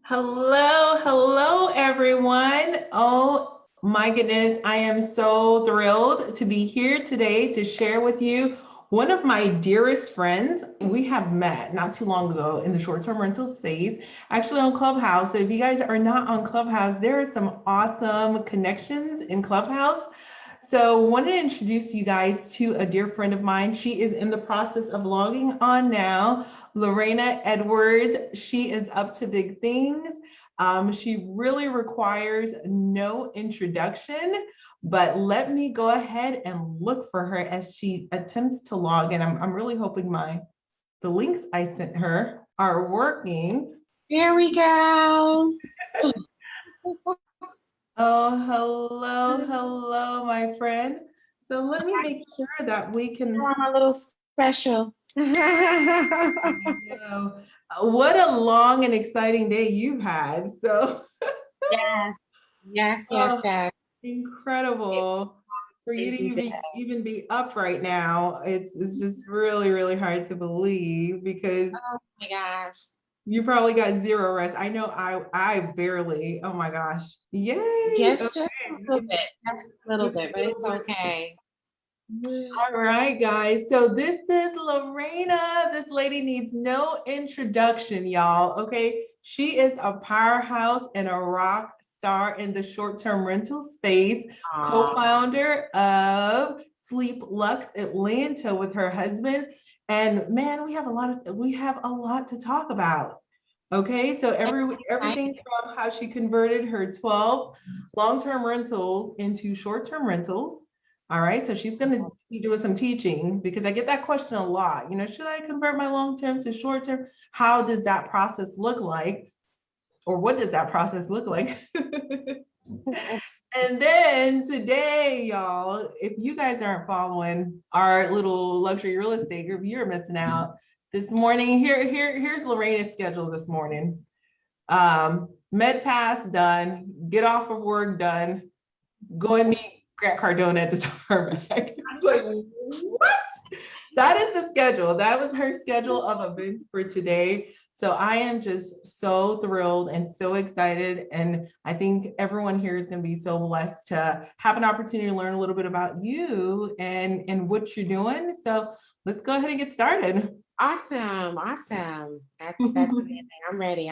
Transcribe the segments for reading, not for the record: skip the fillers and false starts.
Hello, everyone. Oh my goodness, I am so thrilled to be here today to share with you one of my dearest friends. We have met not too long ago in the short-term rental space, actually on Clubhouse. So if you guys are not on Clubhouse, there are some awesome connections in Clubhouse. So wanted to introduce you guys to a dear friend of mine. She is in the process of logging on now. Lareina Edwards. She is up to big things. She really requires no introduction, but let me go ahead and look for her as she attempts to log in. I'm really hoping the links I sent her are working. There we go. Oh, hello, my friend. So let me make sure that we can. I'm a little special. You know, what a long and exciting day you've had. So, Yes. incredible for you to Crazy day. even be up right now. It's just really hard to believe because Oh my gosh. you probably got zero rest. I know I barely. Oh my gosh. Yay. Just Okay. a little bit. Just a little Just bit, a but little it's bit. okay. All right, guys. So this is Lareina. This lady needs no introduction, y'all. Okay. She is a powerhouse and a rock star in the short-term rental space, co-founder of Sleep Lux Atlanta with her husband. And man, we have a lot to talk about. Okay, so everything from how she converted her 12 long-term rentals into short-term rentals. All right, so she's going to be doing some teaching because I get that question a lot. You know, should I convert my long-term to short-term? How does that process look like? Or what does that process look like? And then today, y'all, if you guys aren't following our little luxury real estate group, you're missing out. This morning, here's Lareina's schedule this morning. Med pass done, get off of work done, go and meet Grant Cardone at the tarmac. It's like, what? That is the schedule. That was her schedule of events for today. So I am just so thrilled and so excited. And I think everyone here is going to be so blessed to have an opportunity to learn a little bit about you and what you're doing. So let's go ahead and get started. Awesome. That's amazing. I'm ready.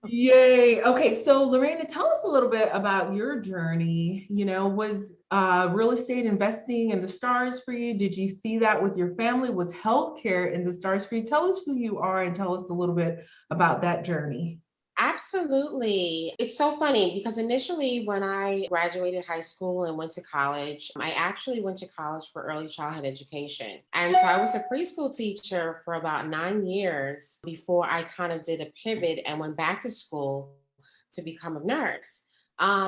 Yay. Okay, so Lareina, tell us a little bit about your journey. You know, was real estate investing in the stars for you? Did you see that with your family? Was healthcare in the stars for you? Tell us who you are and tell us a little bit about that journey. Absolutely. It's so funny because initially, when I graduated high school and went to college, I actually went to college for early childhood education. And so I was a preschool teacher for about 9 years before I kind of did a pivot and went back to school to become a nurse.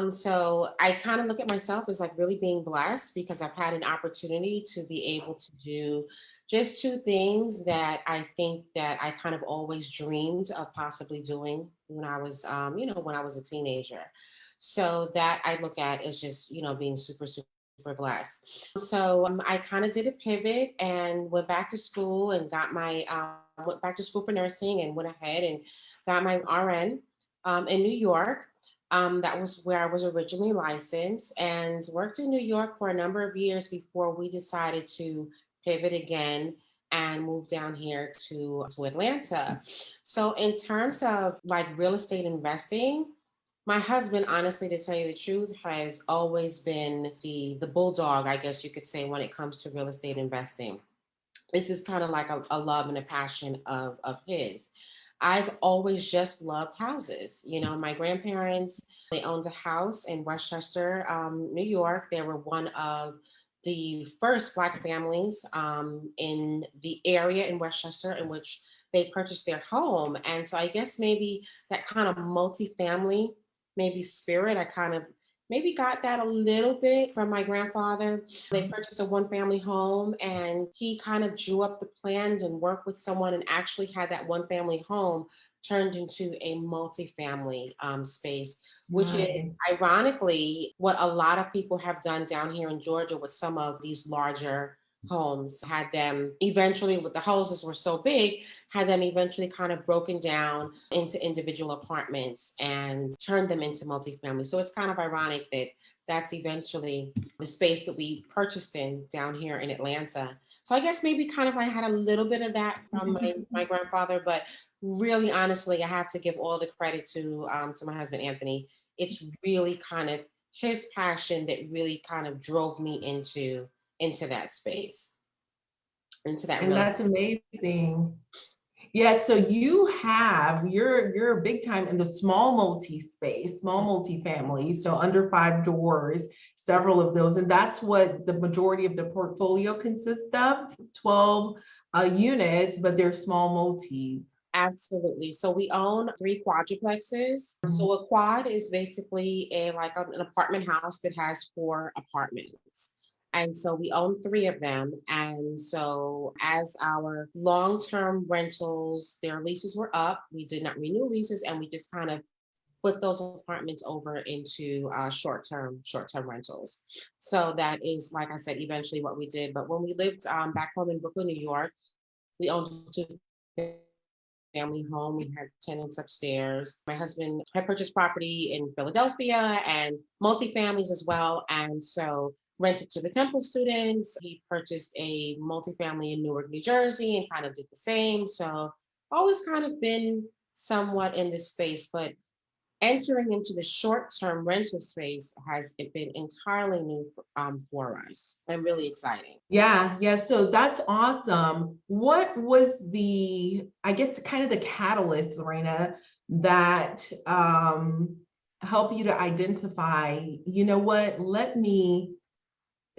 So I kind of look at myself as like really being blessed because I've had an opportunity to be able to do just two things that I think that I kind of always dreamed of possibly doing when I was, when I was a teenager. So that I look at as just, being super blessed. So I kind of did a pivot and went back to school and went back to school for nursing and went ahead and got my RN in New York. That was where I was originally licensed and worked in New York for a number of years before we decided to pivot again and move down here to Atlanta. So in terms of like real estate investing, my husband, honestly, to tell you the truth, has always been the bulldog, I guess you could say, when it comes to real estate investing. This is kind of like a love and a passion of his. I've always just loved houses. You know, my grandparents, they owned a house in Westchester, New York. They were one of the first Black families in the area in Westchester in which they purchased their home. And so I guess maybe that kind of multifamily, maybe spirit, I kind of maybe got that a little bit from my grandfather. They purchased a one family home and he kind of drew up the plans and worked with someone and actually had that one family home turned into a multifamily space, which is ironically what a lot of people have done down here in Georgia with some of these larger homes, had them eventually, with the houses were so big, had them eventually kind of broken down into individual apartments and turned them into multifamily. So it's kind of ironic that that's eventually the space that we purchased in down here in Atlanta. So I guess maybe kind of I had a little bit of that from my grandfather, but really honestly, I have to give all the credit to my husband Anthony. It's really kind of his passion that really kind of drove me into that space, into that And real that's estate. amazing. Yeah, so you're big time in the small multi space, small multi-family, so under 5 doors, several of those, and that's what the majority of the portfolio consists of, 12 units, but they're small multis. Absolutely. So we own three quadruplexes. Mhm. So a quad is basically an apartment house that has four apartments. And so we own three of them. And so as our long-term rentals, their leases were up, we did not renew leases, and we just kind of put those apartments over into short-term rentals. So that is, like I said, eventually what we did. But when we lived back home in Brooklyn, New York, we owned two family home. We had tenants upstairs. My husband had purchased property in Philadelphia and multifamilies as well. And so rented to the Temple students. He purchased a multifamily in Newark, New Jersey, and kind of did the same. So always kind of been somewhat in this space, but entering into the short-term rental space has been entirely new for us and really exciting. Yeah, yeah. So that's awesome. What was I guess, kind of the catalyst, Lorena, that helped you to identify, you know what, let me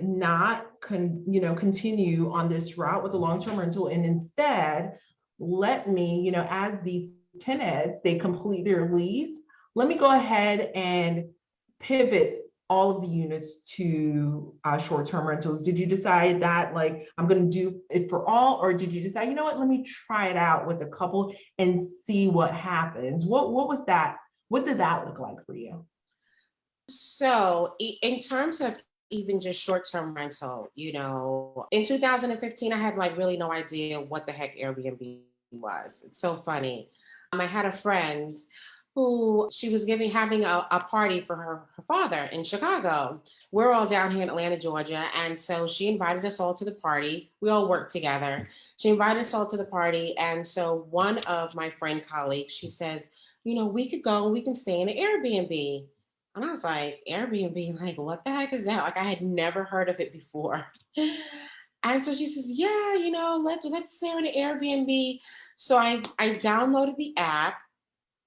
not continue on this route with the long-term rental, and instead let me, as these tenants, they complete their lease, let me go ahead and pivot all of the units to short-term rentals. Did you decide that, like, I'm going to do it for all, or did you decide, you know what, let me try it out with a couple and see what happens? What was that? What did that look like for you? So, in terms of even just short-term rental, in 2015, I had like really no idea what the heck Airbnb was. It's so funny. I had a friend who she was having a party for her father in Chicago. We're all down here in Atlanta, Georgia. And so she invited us all to the party. We all worked together. She invited us all to the party. And so one of my friend colleagues, she says, we could go and we can stay in an Airbnb. And I was like, Airbnb, like, what the heck is that? Like, I had never heard of it before. And so she says, yeah, let's stay in an Airbnb. So I downloaded the app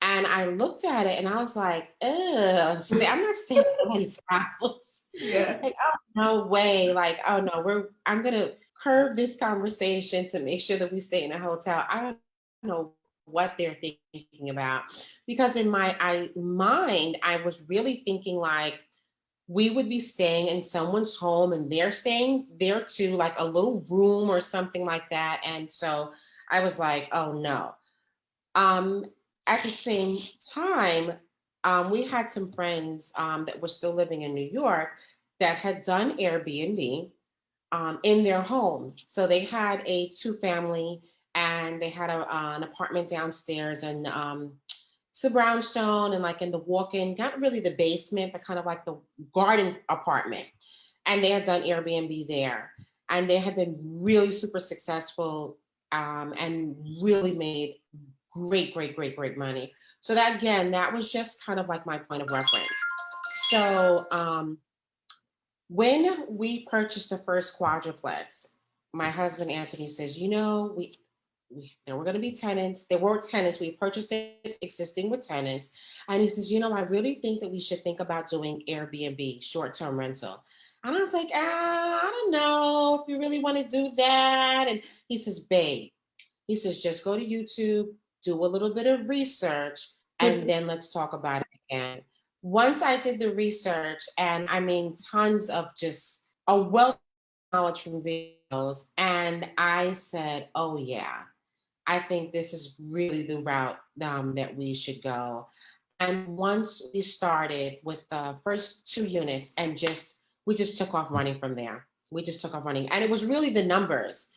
and I looked at it and I was like, ugh, I'm not staying at somebody's house. Yeah. Like, oh, no way. Like, oh no, I'm gonna curve this conversation to make sure that we stay in a hotel. I don't know what they're thinking about. Because in my mind, I was really thinking like we would be staying in someone's home and they're staying there too, like a little room or something like that. And so I was like, oh no. Um, at the same time, we had some friends that were still living in New York that had done Airbnb in their home. So they had a two-family and they had an apartment downstairs, and it's a brownstone, and like in the walk-in, not really the basement, but kind of like the garden apartment. And they had done Airbnb there, and they had been really super successful and really made great, great, great, great money. So that again, that was just kind of like my point of reference. So when we purchased the first quadruplex, my husband Anthony says, there were going to be tenants. There were tenants. We purchased it existing with tenants. And he says, I really think that we should think about doing Airbnb, short-term rental. And I was like, I don't know if you really want to do that. And he says, babe, he says, just go to YouTube, do a little bit of research, and then let's talk about it again. Once I did the research, and I mean, tons of just a wealth of knowledge from videos, and I said, oh, yeah, I think this is really the route that we should go. And once we started with the first two units, and we just took off running from there. We just took off running. And it was really the numbers.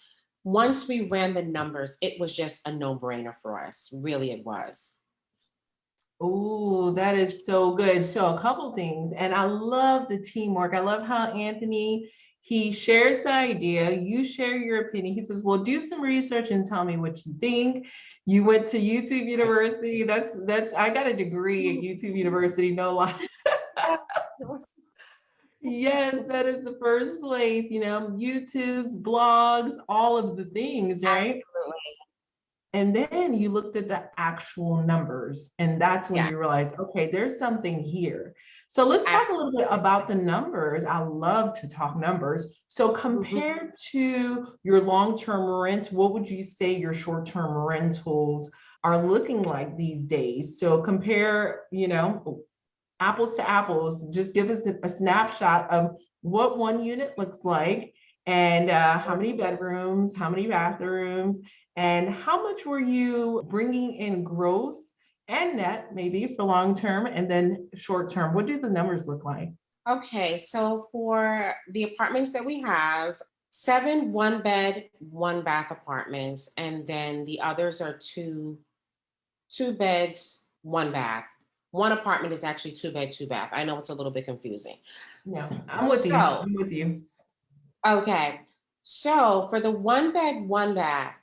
Once we ran the numbers, it was just a no-brainer for us. Really, it was. Oh, that is so good. So a couple things, and I love the teamwork. I love how Anthony, he shares the idea, you share your opinion. He says, well, do some research and tell me what you think. You went to YouTube University. That's I got a degree at YouTube University, no lie. Yes, that is the first place, YouTube's, blogs, all of the things, right? Absolutely. And then you looked at the actual numbers, and that's when Yeah, you realize, okay, there's something here. So let's talk a little absolutely. bit about the numbers. I love to talk numbers. So Mhm. compared to your long-term rent, what would you say your short-term rentals are looking like these days? So compare, apples to apples, just give us a snapshot of what one unit looks like and how many bedrooms, how many bathrooms, and how much were you bringing in gross and net, maybe for long term, and then short term. What do the numbers look like? Okay, so for the apartments that we have, 7 one-bed, 1-bath apartments, and then the others are two beds, 1 bath. One apartment is actually 2 bed, 2 bath. I know it's a little bit confusing. No, I'm with you. So, I'm with you. okay. So for the 1 bed, 1 bath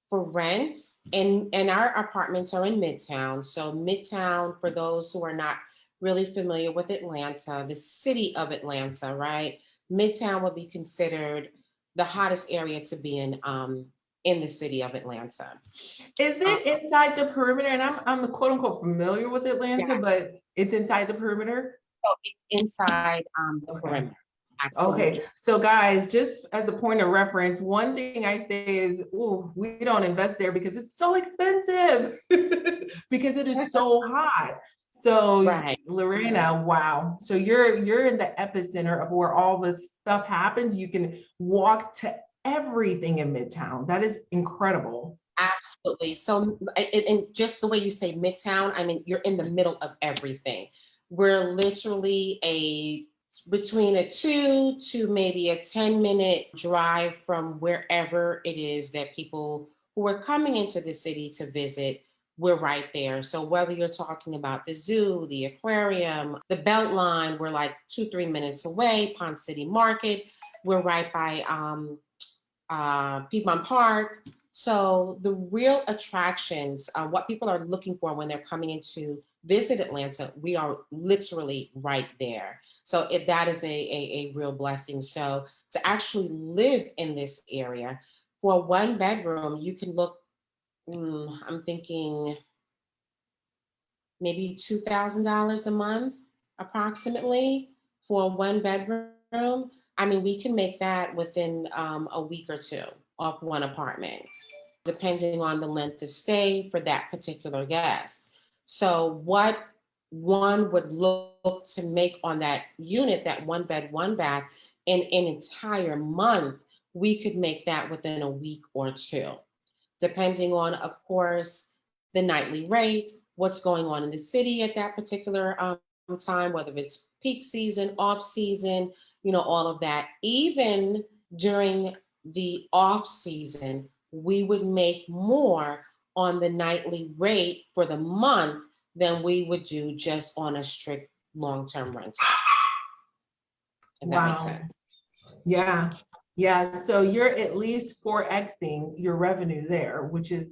for rent, and our apartments are in Midtown. So Midtown, for those who are not really familiar with Atlanta, the city of Atlanta, right? Midtown would be considered the hottest area to be in the city of Atlanta. Is Um, it inside the perimeter? And I'm quote unquote familiar with yeah, Atlanta, but it's inside the perimeter. so it's inside the Okay. perimeter. Okay, Absolutely. so guys, just as a point of reference, one thing I say is, oh, we don't invest there because it's so expensive, because it is so hot. So Right. Lareina, wow. So you're in the epicenter of where all this stuff happens. You can walk to everything in Midtown. That is incredible. Absolutely. So, and just the way you say Midtown, I mean, you're in the middle of everything. We're literally between a 2 to maybe a 10-minute drive from wherever it is that people who are coming into the city to visit, we're right there. So whether you're talking about the zoo, the aquarium, the Beltline, we're like 2, 3 minutes away. Pond City Market, we're right by Piedmont Park. So the real attractions, what people are looking for when they're coming in to visit Atlanta, we are literally right there. So that is a real blessing. So to actually live in this area for 1 bedroom, you can look, I'm thinking maybe $2,000 a month, approximately, for a 1 bedroom. I mean, we can make that within a week or two off one apartment, depending on the length of stay for that particular guest. So, what one would look to make on that unit, that 1 bed, 1 bath, in an entire month, we could make that within a week or two, depending on, of course, the nightly rate, what's going on in the city at that particular time, whether it's peak season, off season, all of that. Even during the off season, we would make more on the nightly rate for the month than we would do just on a strict long-term rental, if that makes Wow. sense. Yeah. Yeah. So you're at least 4xing your revenue there, which is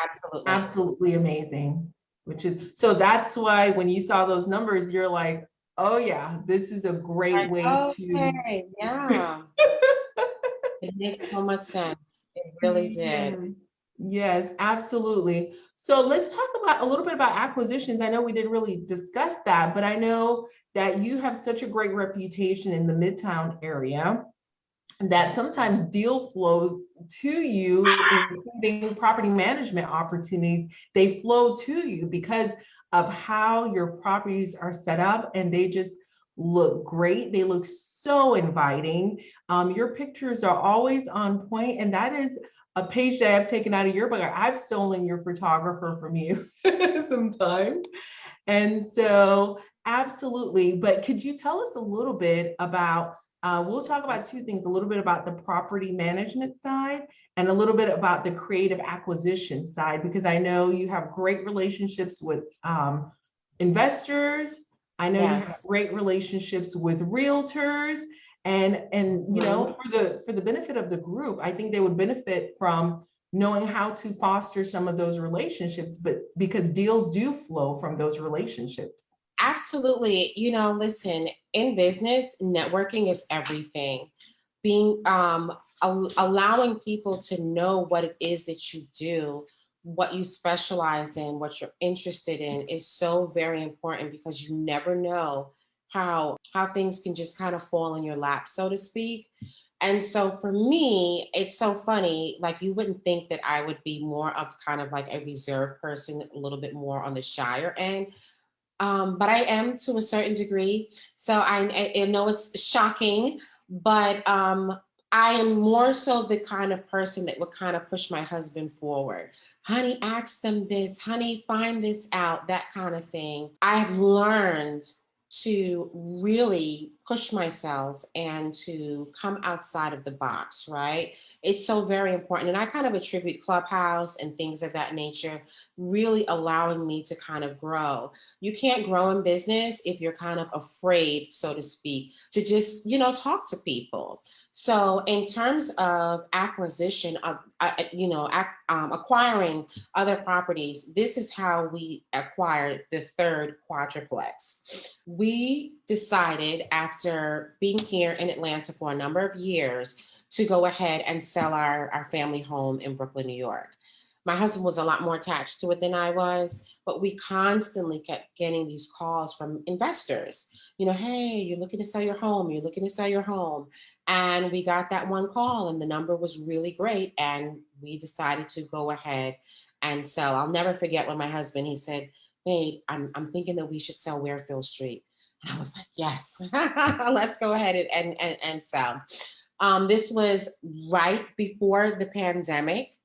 Absolutely. absolutely amazing. Which is so that's why when you saw those numbers, you're like, oh yeah, this is a great way Like, to okay, yeah, it makes so much sense. It really did. yeah. Yes, absolutely. So let's talk about a little bit about acquisitions. I know we didn't really discuss that, but I know that you have such a great reputation in the Midtown area that sometimes deal flow to you, including property management opportunities, they flow to you because of how your properties are set up and they just look great. They look so inviting. Your pictures are always on point, and that is a page that I've taken out of your book. I've stolen your photographer from you sometimes. And so, absolutely. But could you tell us a little bit about We'll talk about two things, a little bit about the property management side and a little bit about the creative acquisition side, because I know you have great relationships with investors. I know you have Yes. great relationships with realtors, and you know, for the benefit of the group, I think they would benefit from knowing how to foster some of those relationships, but because deals do flow from those relationships. Absolutely. Listen, in business, networking is everything. Being allowing people to know what it is that you do, what you specialize in, what you're interested in is so very important, because you never know how things can just kind of fall in your lap, so to speak. And so for me, it's so funny. Like, you wouldn't think that I would be more of kind of like a reserved person, a little bit more on the shyer end. But I am to a certain degree. So I know it's shocking, but I am more so the kind of person that would kind of push my husband forward. Honey, ask them this. Honey, find this out, that kind of thing. I've learned to really push myself and to come outside of the box, right? It's so very important. And I kind of attribute Clubhouse and things of that nature really allowing me to kind of grow. You can't grow in business if you're kind of afraid, so to speak, to just, talk to people. So in terms of acquisition of, acquiring other properties, this is how we acquired the third quadruplex. We decided, after being here in Atlanta for a number of years, to go ahead and sell our family home in Brooklyn, New York. My husband was a lot more attached to it than I was, but we constantly kept getting these calls from investors. Hey, you're looking to sell your home. You're looking to sell your home. And we got that one call, and the number was really great. And we decided to go ahead and sell. I'll never forget when my husband, he said, babe, I'm thinking that we should sell Warefield Street. And I was like, yes, let's go ahead and sell. This was right before the pandemic.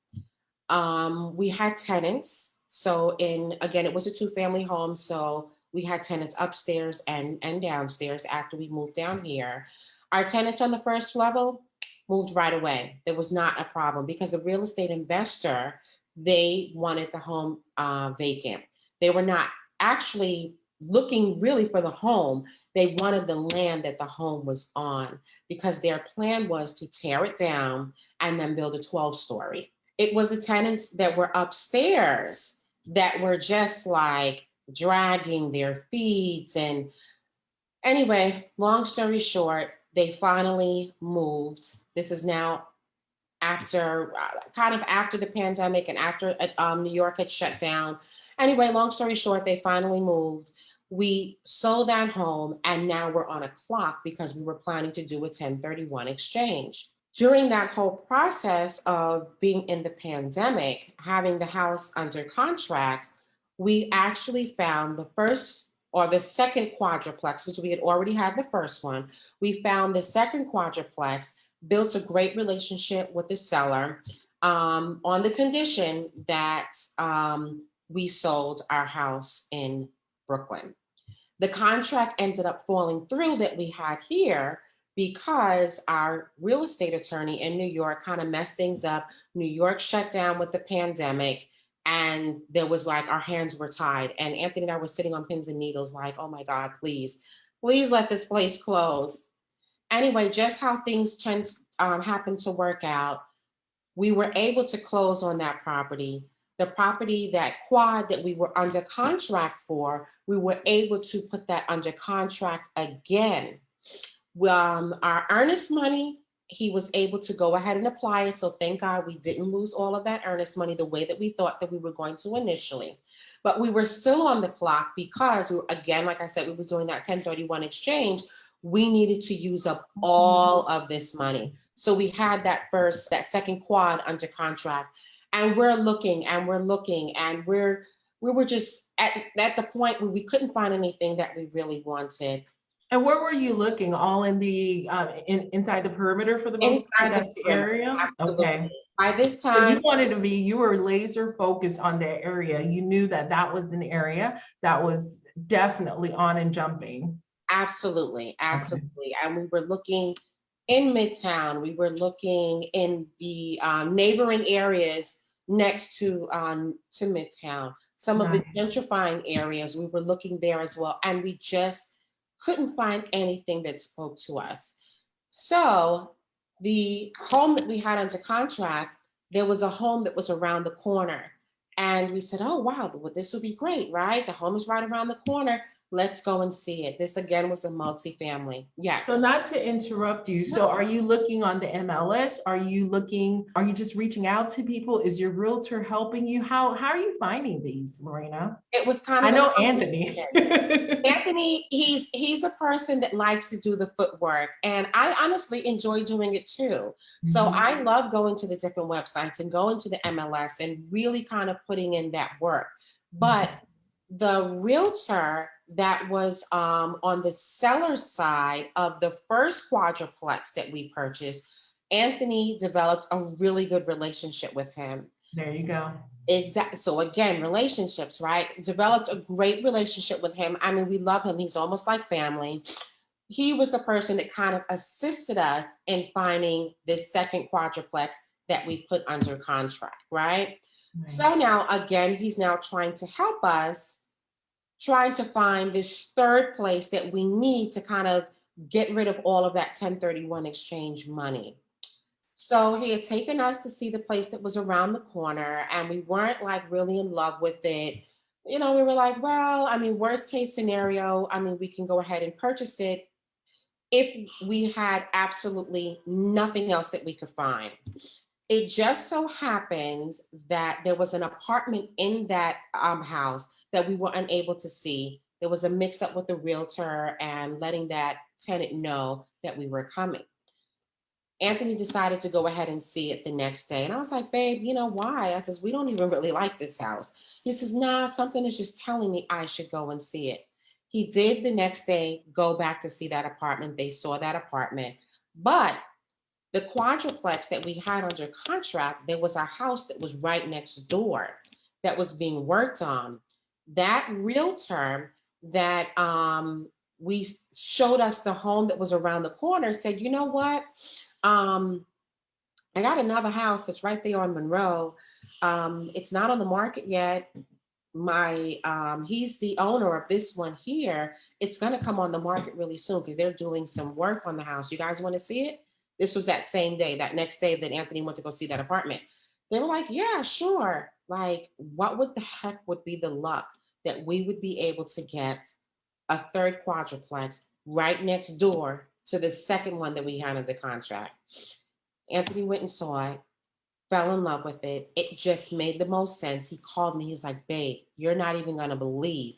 We had tenants. So again, it was a 2-family home. So we had tenants upstairs and downstairs after we moved down here. Our tenants on the first level moved right away. There was not a problem, because the real estate investor, they wanted the home vacant. They were not actually looking really for the home. They wanted the land that the home was on, because their plan was to tear it down and then build a 12-story. It was the tenants that were upstairs that were just like dragging their feet. And anyway, long story short, they finally moved. This is now after kind of after the pandemic and after New York had shut down. Anyway, long story short, they finally moved. We sold that home, and now we're on a clock because we were planning to do a 1031 exchange. During that whole process of being in the pandemic, having the house under contract, we actually found the first or the second quadruplex, which we had already had the first one. We found the second quadruplex, built a great relationship with the seller, on the condition that we sold our house in Brooklyn. The contract ended up falling through that we had here, because our real estate attorney in New York kind of messed things up. New York shut down with the pandemic, and there was like, our hands were tied. And Anthony and I were sitting on pins and needles, like, oh my God, please let this place close. Anyway, just how things happened to work out, we were able to close on that property. The property, that quad that we were under contract for, we were able to put that under contract again. Our earnest money, he was able to go ahead and apply it. So thank God we didn't lose all of that earnest money the way that we thought that we were going to initially. But we were still on the clock, because we were, again, like I said, we were doing that 1031 exchange. We needed to use up all of this money. So we had that second quad under contract, and we're looking and we're looking, and we were just at the point where we couldn't find anything that we really wanted. And where were you looking? All in the inside the perimeter for the most part? Inside That's the the perimeter, area. absolutely. Okay. By this So time, you were laser focused on that area. You knew that that was an area that was definitely on and jumping. absolutely, Okay. absolutely. And we were looking in Midtown. We were looking in the neighboring areas next to Midtown. Some of the Nice. gentrifying areas, we were looking there as well, and we just couldn't find anything that spoke to us. So the home that we had under contract, there was a home that was around the corner. And we said, oh, wow, well, this will be great, right? The home is right around the corner. Let's go and see it. This again was a multifamily. So Yes. not to interrupt you, so No, are you looking on the MLS? Are you just reaching out to people? Is your realtor helping you? How are you finding these, Lareina? it was kind I of a know combination. Anthony. Anthony, he's a person that likes to do the footwork, and I honestly enjoy doing it too. So Mhm. I love going to the different websites and going to the MLS and really kind of putting in that work. But the realtor that was on the seller side of the first quadruplex that we purchased, Anthony developed a really good relationship with him. There you go. Exactly. So again, relationships, right? Developed a great relationship with him. I mean, we love him. He's almost like family. He was the person that kind of assisted us in finding this second quadruplex that we put under contract, right? Nice. So now again, he's now trying to help us, trying to find this third place that we need to kind of get rid of all of that 1031 exchange money. So he had taken us to see the place that was around the corner, and we weren't like really in love with it. You know, we were like, well, I mean, worst case scenario, I mean, we can go ahead and purchase it if we had absolutely nothing else that we could find. It just so happens that there was an apartment in that house that we were unable to see. There was a mix up with the realtor and letting that tenant know that we were coming. Anthony decided to go ahead and see it the next day. And I was like, babe, you know why? I says, we don't even really like this house. He says, nah, something is just telling me I should go and see it. He did the next day go back to see that apartment. They saw that apartment. But the quadruplex that we had under contract, there was a house that was right next door that was being worked on. That realtor that we showed us the home that was around the corner said, you know what? Um, I got another house that's right there on Monroe. It's not on the market yet. My He's the owner of this one here. It's gonna come on the market really soon because they're doing some work on the house. You guys want to see it? This was that same day, that next day that Anthony went to go see that apartment. They were like, yeah, sure. Like, what would the heck would be the luck that we would be able to get a third quadruplex right next door to the second one that we had under contract? Anthony went and saw it, fell in love with it. It just made the most sense. He called me. He's like, babe, you're not even gonna believe.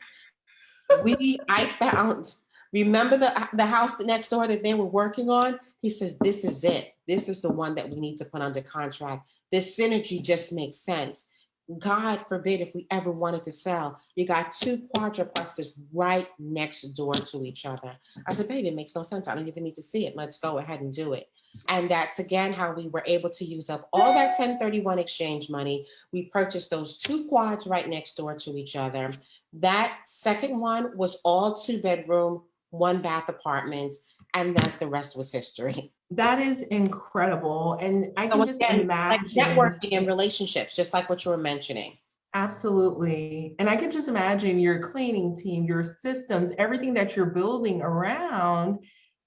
I found, remember the house next door that they were working on? He says, this is it. This is the one that we need to put under contract. This synergy just makes sense. God forbid if we ever wanted to sell. You got two quadruplexes right next door to each other. I said, baby, it makes no sense. I don't even need to see it. Let's go ahead and do it. And that's again how we were able to use up all that 1031 exchange money. We purchased those two quads right next door to each other. That second one was all 2-bedroom, 1-bath apartments, and then the rest was history. That is incredible. And I So can just again, like imagine. networking and relationships, just like what you were mentioning. Absolutely. And I can just imagine your cleaning team, your systems, everything that you're building around,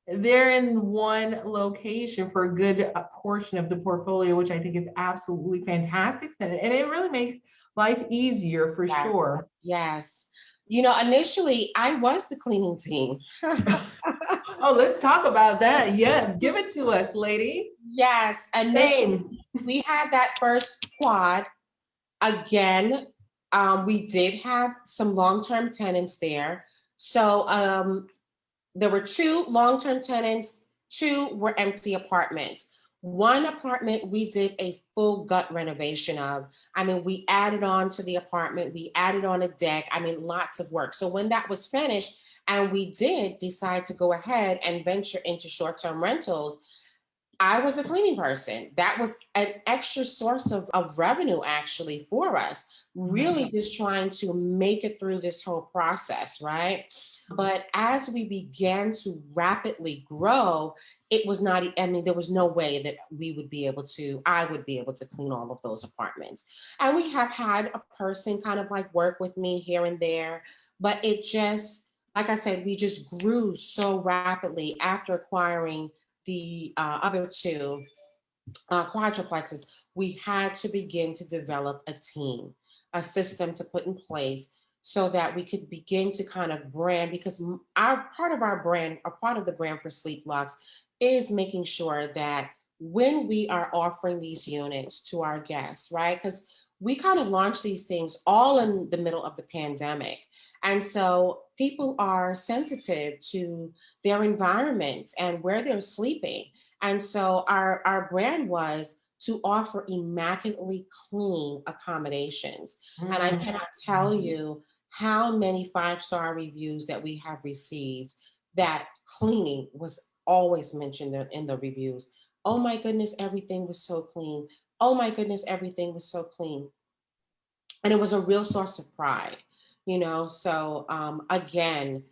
they're in one location for a good portion of the portfolio, which I think is absolutely fantastic. And it really makes life easier for Yes. sure. Yes. You know, initially I was the cleaning team. Oh, let's talk about that. Yes, give it to us, lady. Yes. Initially, Same. we had that first quad. Again, we did have some long-term tenants there. So there were 2 long-term tenants, 2 were empty apartments. One apartment we did a full gut renovation of. I mean, we added on to the apartment, we added on a deck. I mean, lots of work. So when that was finished, and we did decide to go ahead and venture into short-term rentals, I was the cleaning person. That was an extra source of revenue actually for us, really just trying to make it through this whole process, right? But as we began to rapidly grow, it was not, I mean, there was no way that I would be able to clean all of those apartments. And we have had a person kind of like work with me here and there, but it just, like I said, we just grew so rapidly after acquiring the other two quadruplexes. We had to begin to develop a team, a system to put in place so that we could begin to kind of brand, because our part of our brand, a part of the brand for Sleep Lux is making sure that when we are offering these units to our guests, right? Because we kind of launched these things all in the middle of the pandemic. And so people are sensitive to their environment and where they're sleeping. And so our brand was to offer immaculately clean accommodations. And I cannot tell you how many 5-star reviews that we have received that cleaning was always mentioned in the reviews. Oh my goodness, everything was so clean. Oh my goodness, everything was so clean. And it was a real source of pride, you know? So again,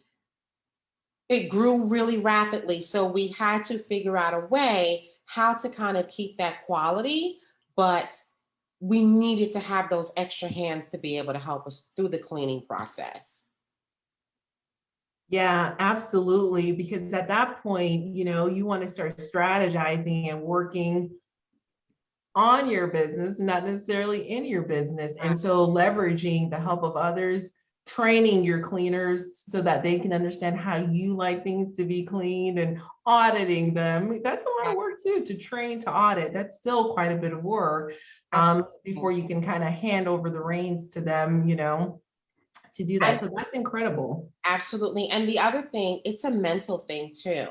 it grew really rapidly. So we had to figure out a way how to kind of keep that quality, but we needed to have those extra hands to be able to help us through the cleaning process. Yeah, absolutely. Because at that point, you want to start strategizing and working on your business, not necessarily in your business. And so leveraging the help of others, training your cleaners so that they can understand how you like things to be cleaned and auditing them. That's a lot of work too, to train to audit. That's still quite a bit of work before you can kind of hand over the reins to them, to do that. So that's incredible. Absolutely. And the other thing, it's a mental thing too.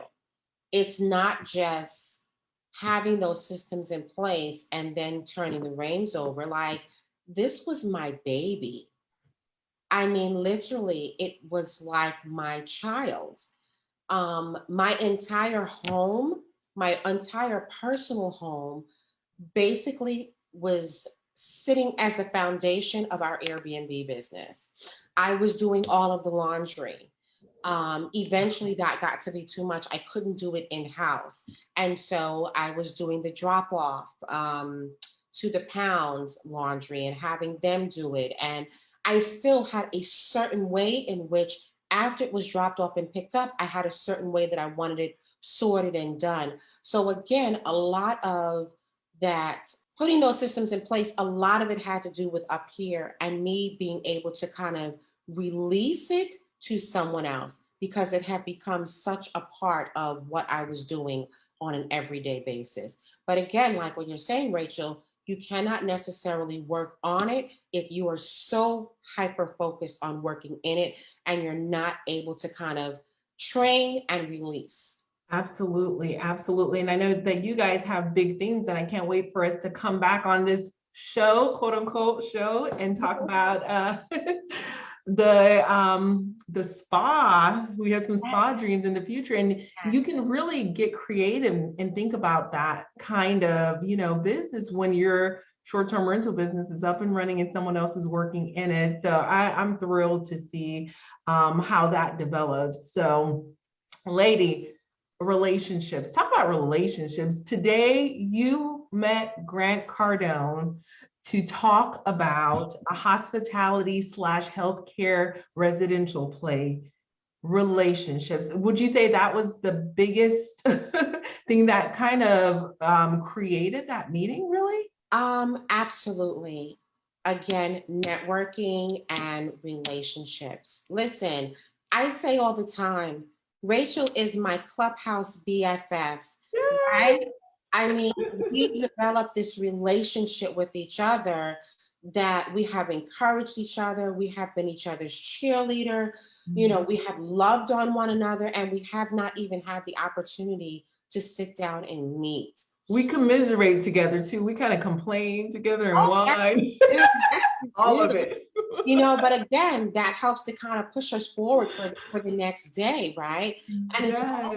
It's not just having those systems in place and then turning the reins over. Like, this was my baby. I mean, literally, it was like my child. My entire home, my entire personal home, basically was sitting as the foundation of our Airbnb business. I was doing all of the laundry. Eventually that got to be too much. I couldn't do it in house. And so I was doing the drop off to the pounds laundry and having them do it. And I still had a certain way in which, after it was dropped off and picked up, I had a certain way that I wanted it sorted and done. So again, a lot of that, putting those systems in place, a lot of it had to do with up here and me being able to kind of release it to someone else, because it had become such a part of what I was doing on an everyday basis. But again, like what you're saying, Rachel, you cannot necessarily work on it if you are so hyper focused on working in it and you're not able to kind of train and release. Absolutely, absolutely. And I know that you guys have big things, and I can't wait for us to come back on this show, quote unquote show, and talk about the spa. We have some spa dreams in the future, and you can really get creative and think about that kind of business when your short-term rental business is up and running and someone else is working in it. So I'm thrilled to see how that develops. So, lady, relationships. Talk about relationships. Today, you met Grant Cardone to talk about a hospitality / healthcare residential play. Relationships. Would you say that was the biggest thing that kind of created that meeting, really? Absolutely. Again, networking and relationships. Listen, I say all the time, Rachel is my clubhouse BFF, right? I mean, we developed this relationship with each other that we have encouraged each other. We have been each other's cheerleader. We have loved on one another, and we have not even had the opportunity to sit down and meet. We commiserate together too. We kind of complain together and whine. All of it. But again, that helps to kind of push us forward for the next day, right? And it's all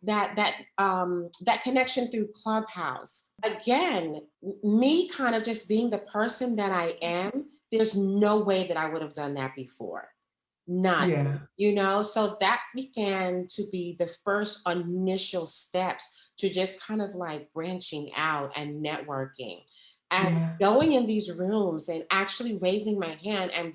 that connection through Clubhouse. Again, me kind of just being the person that I am, there's no way that I would have done that before. None. Yeah. So that began to be the first initial steps to just kind of like branching out and networking and Yeah. going in these rooms and actually raising my hand and,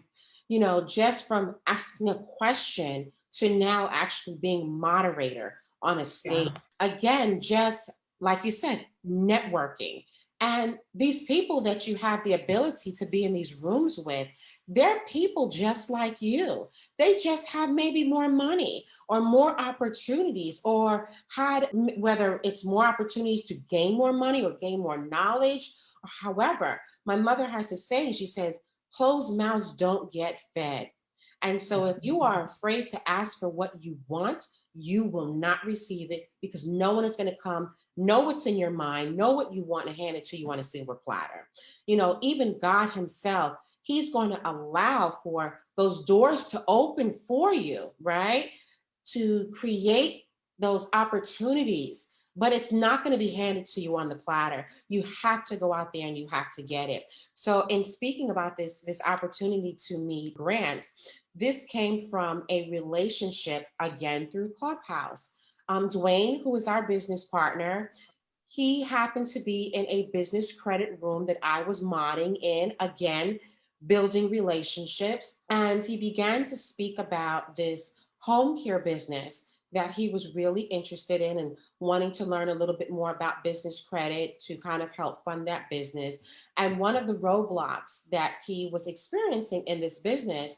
just from asking a question to now actually being moderator on a stage. Yeah. Again, just like you said, networking. And these people that you have the ability to be in these rooms with, they're people just like you. They just have maybe more money or more opportunities, or had, whether it's more opportunities to gain more money or gain more knowledge, or however. My mother has a saying, she says, closed mouths don't get fed. And so if you are afraid to ask for what you want, you will not receive it, because no one is going to come, know what's in your mind, know what you want, and hand it to you on a silver platter. Even God himself, he's going to allow for those doors to open for you, right? To create those opportunities, but it's not going to be handed to you on the platter. You have to go out there and you have to get it. So in speaking about this opportunity to meet Grant, this came from a relationship, again, through Clubhouse. Dwayne, who is our business partner, he happened to be in a business credit room that I was modding in, again, building relationships. And he began to speak about this home care business that he was really interested in and wanting to learn a little bit more about business credit to kind of help fund that business. And one of the roadblocks that he was experiencing in this business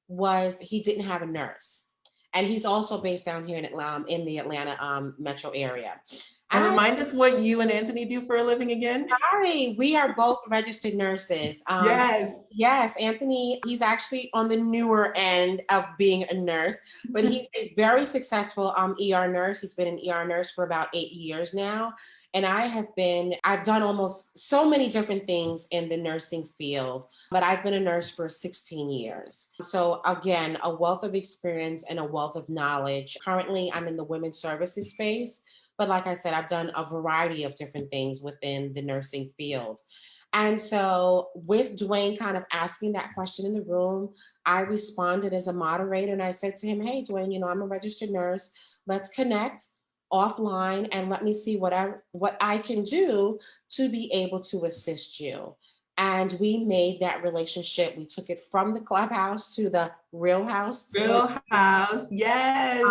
was he didn't have a nurse. And he's also based down here in the Atlanta metro area. And And remind us what you and Anthony do for a living again. sorry, we are both registered nurses. Yes. Yes, Anthony, he's actually on the newer end of being a nurse, but he's a very successful ER nurse. He's been an ER nurse for about 8 years now. And I've done almost so many different things in the nursing field, but I've been a nurse for 16 years. So again, a wealth of experience and a wealth of knowledge. Currently, I'm in the women's services space. But like I said, I've done a variety of different things within the nursing field. And so with Dwayne kind of asking that question in the room, I responded as a moderator and I said to him, hey, Dwayne, I'm a registered nurse. Let's connect offline and let me see what I can do to be able to assist you. And we made that relationship. We took it from the clubhouse to the real house. Real house. Yes.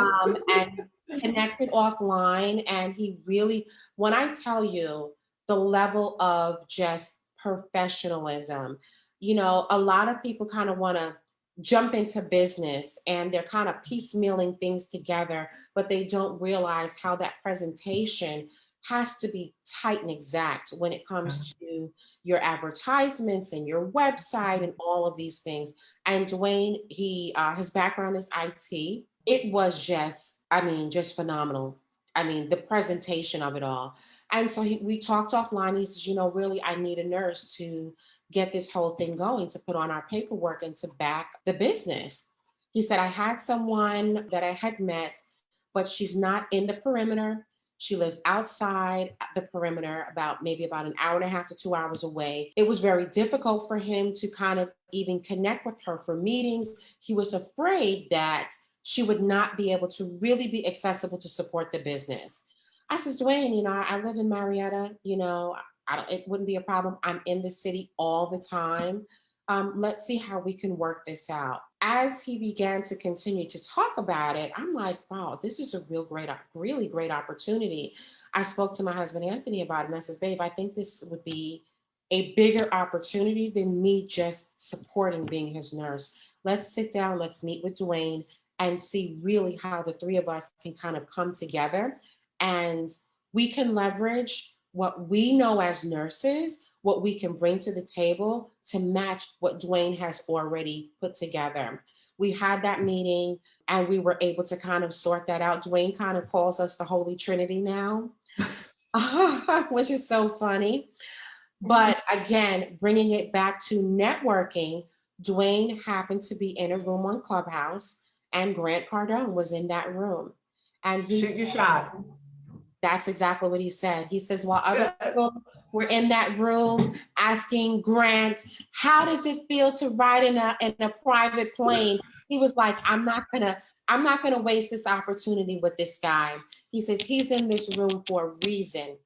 And connected offline. And he really, when I tell you the level of just professionalism, a lot of people kind of want to jump into business and they're kind of piecemealing things together, but they don't realize how that presentation has to be tight and exact when it comes to your advertisements and your website and all of these things. And Dwayne, his background is IT. It was just phenomenal. The presentation of it all. And so we talked offline. He says, really, I need a nurse to get this whole thing going, to put on our paperwork and to back the business. He said, I had someone that I had met, but she's not in the perimeter. She lives outside the perimeter, maybe about an hour and a half to 2 hours away. It was very difficult for him to kind of even connect with her for meetings. He was afraid that she would not be able to really be accessible to support the business. I said, Dwayne, I live in Marietta, it wouldn't be a problem. I'm in the city all the time. Let's see how we can work this out. As he began to continue to talk about it, I'm like, wow, this is a really great opportunity. I spoke to my husband, Anthony, about it. And I said, babe, I think this would be a bigger opportunity than me just supporting being his nurse. Let's sit down, let's meet with Dwayne and see really how the three of us can kind of come together and we can leverage what we know as nurses, what we can bring to the table to match what Dwayne has already put together. We had that meeting and we were able to kind of sort that out. Dwayne kind of calls us the Holy Trinity now, which is so funny. But again, bringing it back to networking, Dwayne happened to be in a room on Clubhouse and Grant Cardone was in that room. And he Shoot your shot. That's exactly what he said. He says, while other people were in that room asking Grant, how does it feel to ride in a private plane? He was like, I'm not gonna waste this opportunity with this guy. He says he's in this room for a reason.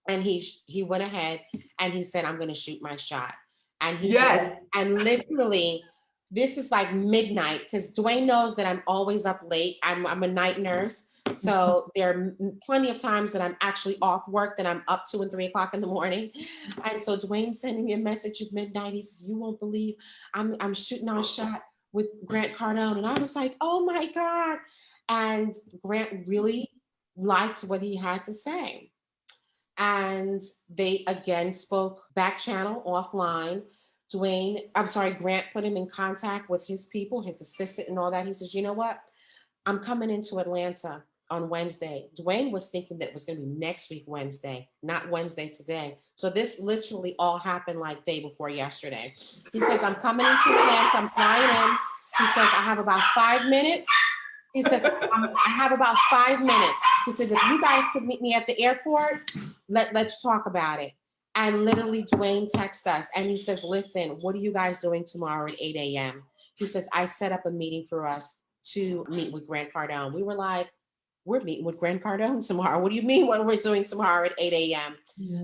And he went ahead and he said, I'm gonna shoot my shot. And he did. Yes. And literally, this is like midnight because Dwayne knows that I'm always up late. I'm a night nurse. So there are plenty of times that I'm actually off work, that I'm up 2 and 3 o'clock in the morning. And so Dwayne sending me a message at midnight. He says, you won't believe I'm shooting our shot with Grant Cardone. And I was like, oh my God. And Grant really liked what he had to say. And they again spoke back channel offline. Grant put him in contact with his people, his assistant and all that. He says, you know what? I'm coming into Atlanta on Wednesday. Dwayne was thinking that it was going to be next week, Wednesday, not Wednesday today. So this literally all happened like day before yesterday. He says, I'm coming into Atlanta. I'm flying in. He says, I have about 5 minutes. He says, I have about 5 minutes. He said, if you guys could meet me at the airport, let's talk about it. And literally Dwayne texts us and he says, listen, what are you guys doing tomorrow at 8 a.m.? He says, I set up a meeting for us to meet with Grant Cardone. We were like, we're meeting with Grant Cardone tomorrow. What do you mean what we're doing tomorrow at 8 a.m.?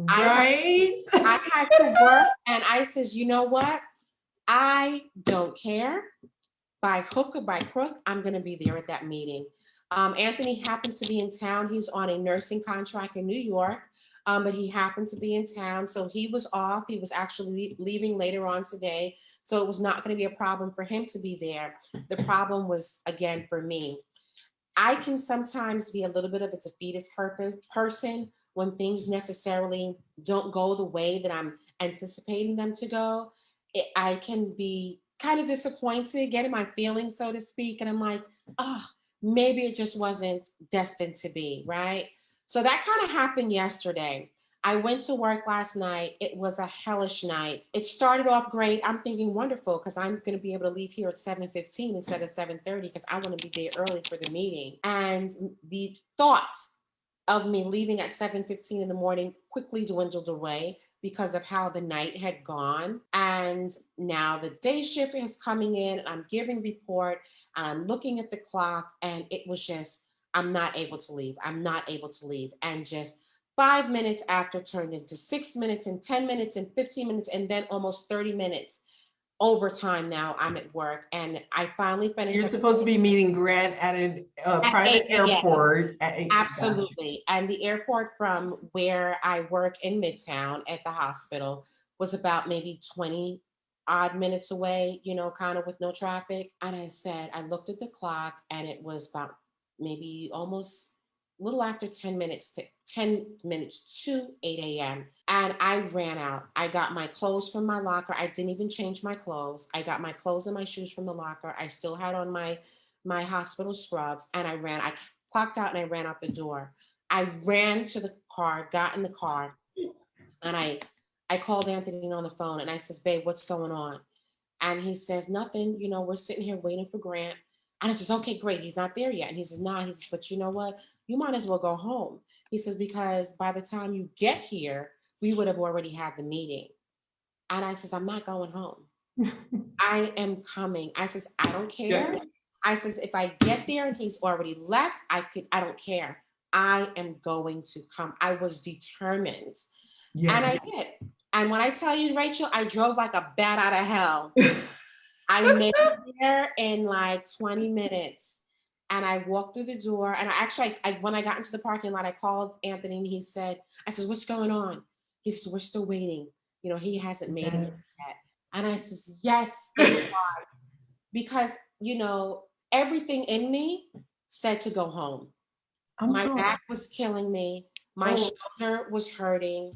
Right. I had to work and I says, you know what? I don't care. By hook or by crook, I'm going to be there at that meeting. Anthony happened to be in town. He's on a nursing contract in New York, but he happened to be in town. So he was off. He was actually leaving later on today. So it was not going to be a problem for him to be there. The problem was, again, for me. I can sometimes be a little bit of a defeatist person when things necessarily don't go the way that I'm anticipating them to go. I can be kind of disappointed, getting my feelings, so to speak. And I'm like, oh, maybe it just wasn't destined to be, right? So that kind of happened yesterday. I went to work last night. It was a hellish night. It started off great. I'm thinking wonderful because I'm going to be able to leave here at 7:15 instead of 7:30 because I want to be there early for the meeting. And the thoughts of me leaving at 7:15 in the morning quickly dwindled away because of how the night had gone. And now the day shift is coming in and I'm giving report and I'm looking at the clock and it was just, I'm not able to leave. I'm not able to leave. And just 5 minutes after turned into 6 minutes and 10 minutes and 15 minutes and then almost 30 minutes overtime. Now I'm at work and I finally finished. You're supposed to be meeting Grant at a private airport. Absolutely. And the airport from where I work in Midtown at the hospital was about maybe 20 odd minutes away, you know, kind of with no traffic. And I looked at the clock and it was about maybe almost a little after 10 minutes to 8 a.m. And I ran out. I got my clothes from my locker. I didn't even change my clothes. I got my clothes and my shoes from the locker. I still had on my hospital scrubs and I clocked out and I ran out the door. I ran to the car, got in the car, and I called Anthony on the phone and I says, babe, what's going on? And he says, nothing, you know, we're sitting here waiting for Grant. And I says, okay, great. He's not there yet. And he says, nah, he says, but you know what? You might as well go home. He says, because by the time you get here, we would have already had the meeting. And I says, I'm not going home. I am coming. I says, I don't care. Yeah. I says, if I get there and he's already left, I don't care. I am going to come. I was determined. Yes. And I did. And when I tell you, Rachel, I drove like a bat out of hell. I made it there in like 20 minutes. And I walked through the door. And when I got into the parking lot, I called Anthony and he said, I said, what's going on? He says, we're still waiting. You know, he hasn't made it yet. And I says, yes, because, you know, everything in me said to go home. My back was killing me. My shoulder was hurting.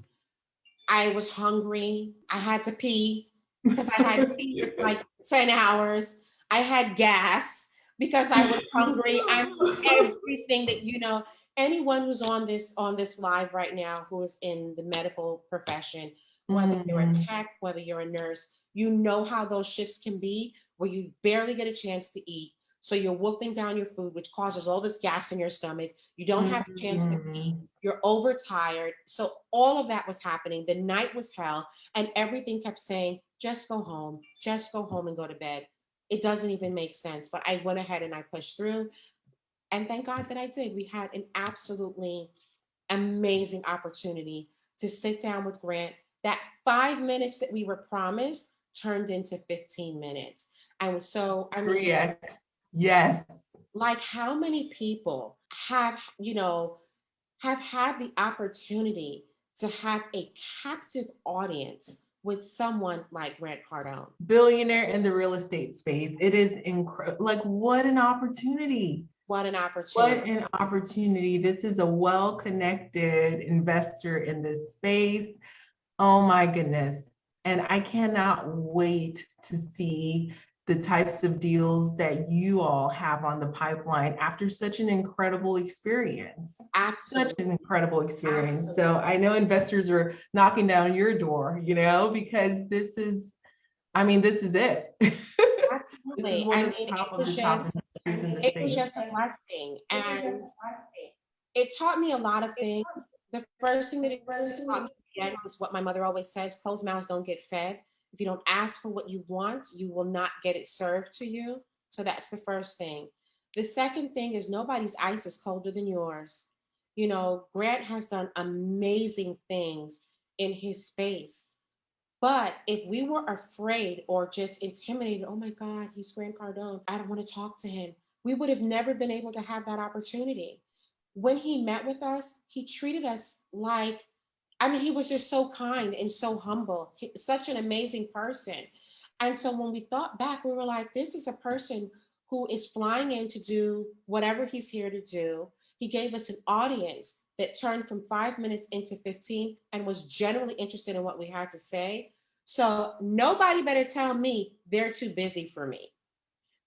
I was hungry. I had to pee because I had to pee for like 10 hours. I had gas because I was hungry. I'm everything that, you know, anyone who's on this live right now who is in the medical profession, whether you're a tech, whether you're a nurse, you know how those shifts can be where you barely get a chance to eat. So you're wolfing down your food, which causes all this gas in your stomach. You don't have a chance to eat. You're overtired. So all of that was happening. The night was hell. And everything kept saying, just go home and go to bed. It doesn't even make sense. But I went ahead and I pushed through. And thank God that I did. We had an absolutely amazing opportunity to sit down with Grant. That 5 minutes that we were promised turned into 15 minutes. And so, I mean, 3x. Yes. like how many people have, have had the opportunity to have a captive audience with someone like Grant Cardone? Billionaire in the real estate space. It is incredible. Like, what an opportunity. What an opportunity. What an opportunity. This is a well-connected investor in this space. Oh my goodness. And I cannot wait to see the types of deals that you all have on the pipeline after such an incredible experience. Absolutely. Such an incredible experience. Absolutely. So I know investors are knocking down your door, because this is it. Absolutely. This is one of the top investors in the It was space. just a blessing. And it taught me a lot of things. The first thing that it taught me again was what my mother always says: closed mouths don't get fed. If you don't ask for what you want, you will not get it served to you. So that's the first thing. The second thing is nobody's ice is colder than yours. Grant has done amazing things in his space. But if we were afraid or just intimidated, oh my God, he's Grant Cardone, I don't want to talk to him, we would have never been able to have that opportunity. When he met with us, he treated us like, he was just so kind and so humble, such an amazing person. And so when we thought back, we were like, this is a person who is flying in to do whatever he's here to do. He gave us an audience that turned from 5 minutes into 15 and was generally interested in what we had to say. So nobody better tell me they're too busy for me,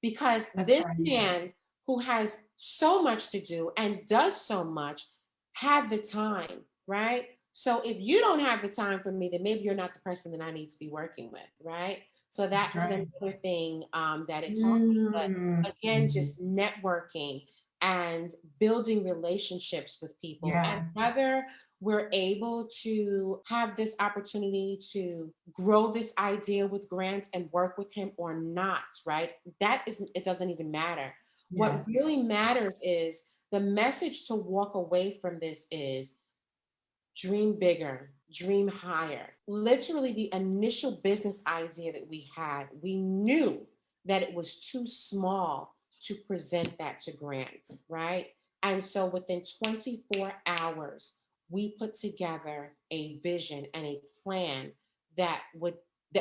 because this man who has so much to do and does so much had the time, right? So if you don't have the time for me, then maybe you're not the person that I need to be working with, right? So that was another thing that it taught me. But again, just networking and building relationships with people. And whether we're able to have this opportunity to grow this idea with Grant and work with him or not, right? It doesn't even matter. What really matters is the message to walk away from this is dream bigger, dream higher. Literally, the initial business idea that we had, we knew that it was too small to present that to Grant, right? And so within 24 hours, we put together a vision and a plan that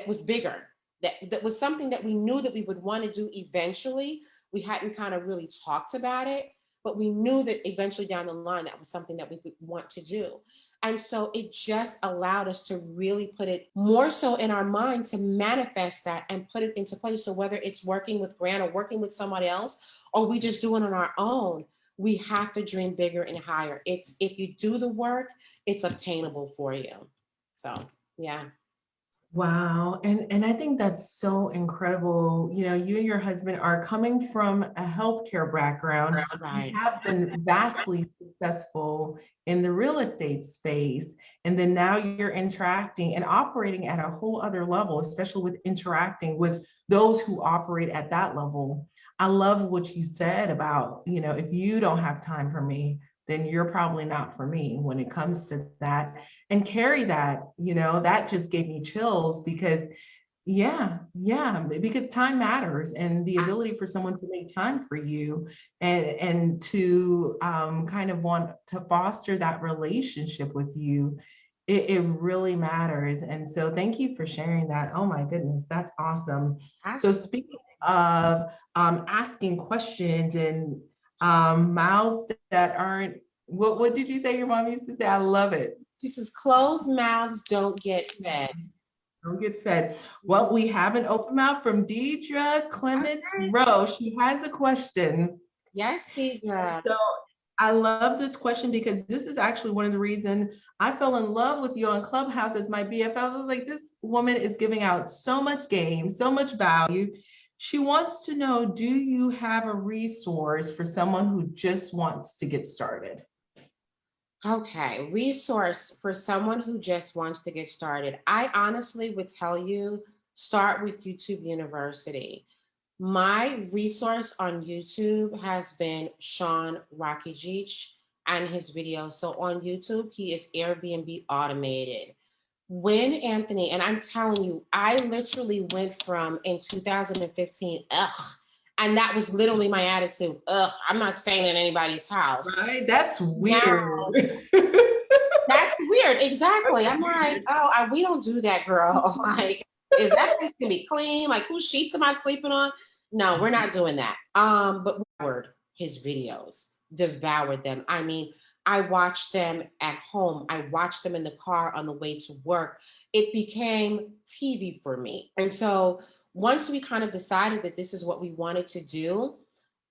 was bigger, that was something that we knew that we would want to do eventually. We hadn't kind of really talked about it, but we knew that eventually down the line, that was something that we would want to do. And so it just allowed us to really put it more so in our mind to manifest that and put it into place. So whether it's working with Grant or working with somebody else, or we just do it on our own, we have to dream bigger and higher. If you do the work, it's obtainable for you. So, yeah. Wow. And I think that's so incredible. You and your husband are coming from a healthcare background. Right. You have been vastly successful in the real estate space. And then now you're interacting and operating at a whole other level, especially with interacting with those who operate at that level. I love what you said about, if you don't have time for me, then you're probably not for me when it comes to that. And carry that, that just gave me chills because because time matters, and the ability for someone to make time for you and to kind of want to foster that relationship with you, it really matters. And so thank you for sharing that. Oh my goodness, that's awesome. So speaking of asking questions and mouths that aren't, what did you say your mom used to say? I love it. She says, closed mouths don't get fed. Don't get fed. Well, we have an open mouth from Deidre Clements Rowe. She has a question. Yes, Deidre. So I love this question because this is actually one of the reasons I fell in love with you on Clubhouse as my BFF. I was like, this woman is giving out so much game, so much value. She wants to know, do you have a resource for someone who just wants to get started? Okay, resource for someone who just wants to get started. I honestly would tell you, start with YouTube University. My resource on YouTube has been Sean Rakijich and his videos. So on YouTube, he is Airbnb automated. When Anthony, and I'm telling you, I literally went from in 2015, and that was literally my attitude. I'm not staying in anybody's house. Right? That's Now weird. that's weird. Exactly. I'm like, oh, we don't do that, girl. Like, is that place gonna be clean? Like, whose sheets am I sleeping on? No, we're not doing that. But word his videos, devoured them. I mean, I watched them at home. I watched them in the car on the way to work. It became TV for me. And so once we kind of decided that this is what we wanted to do,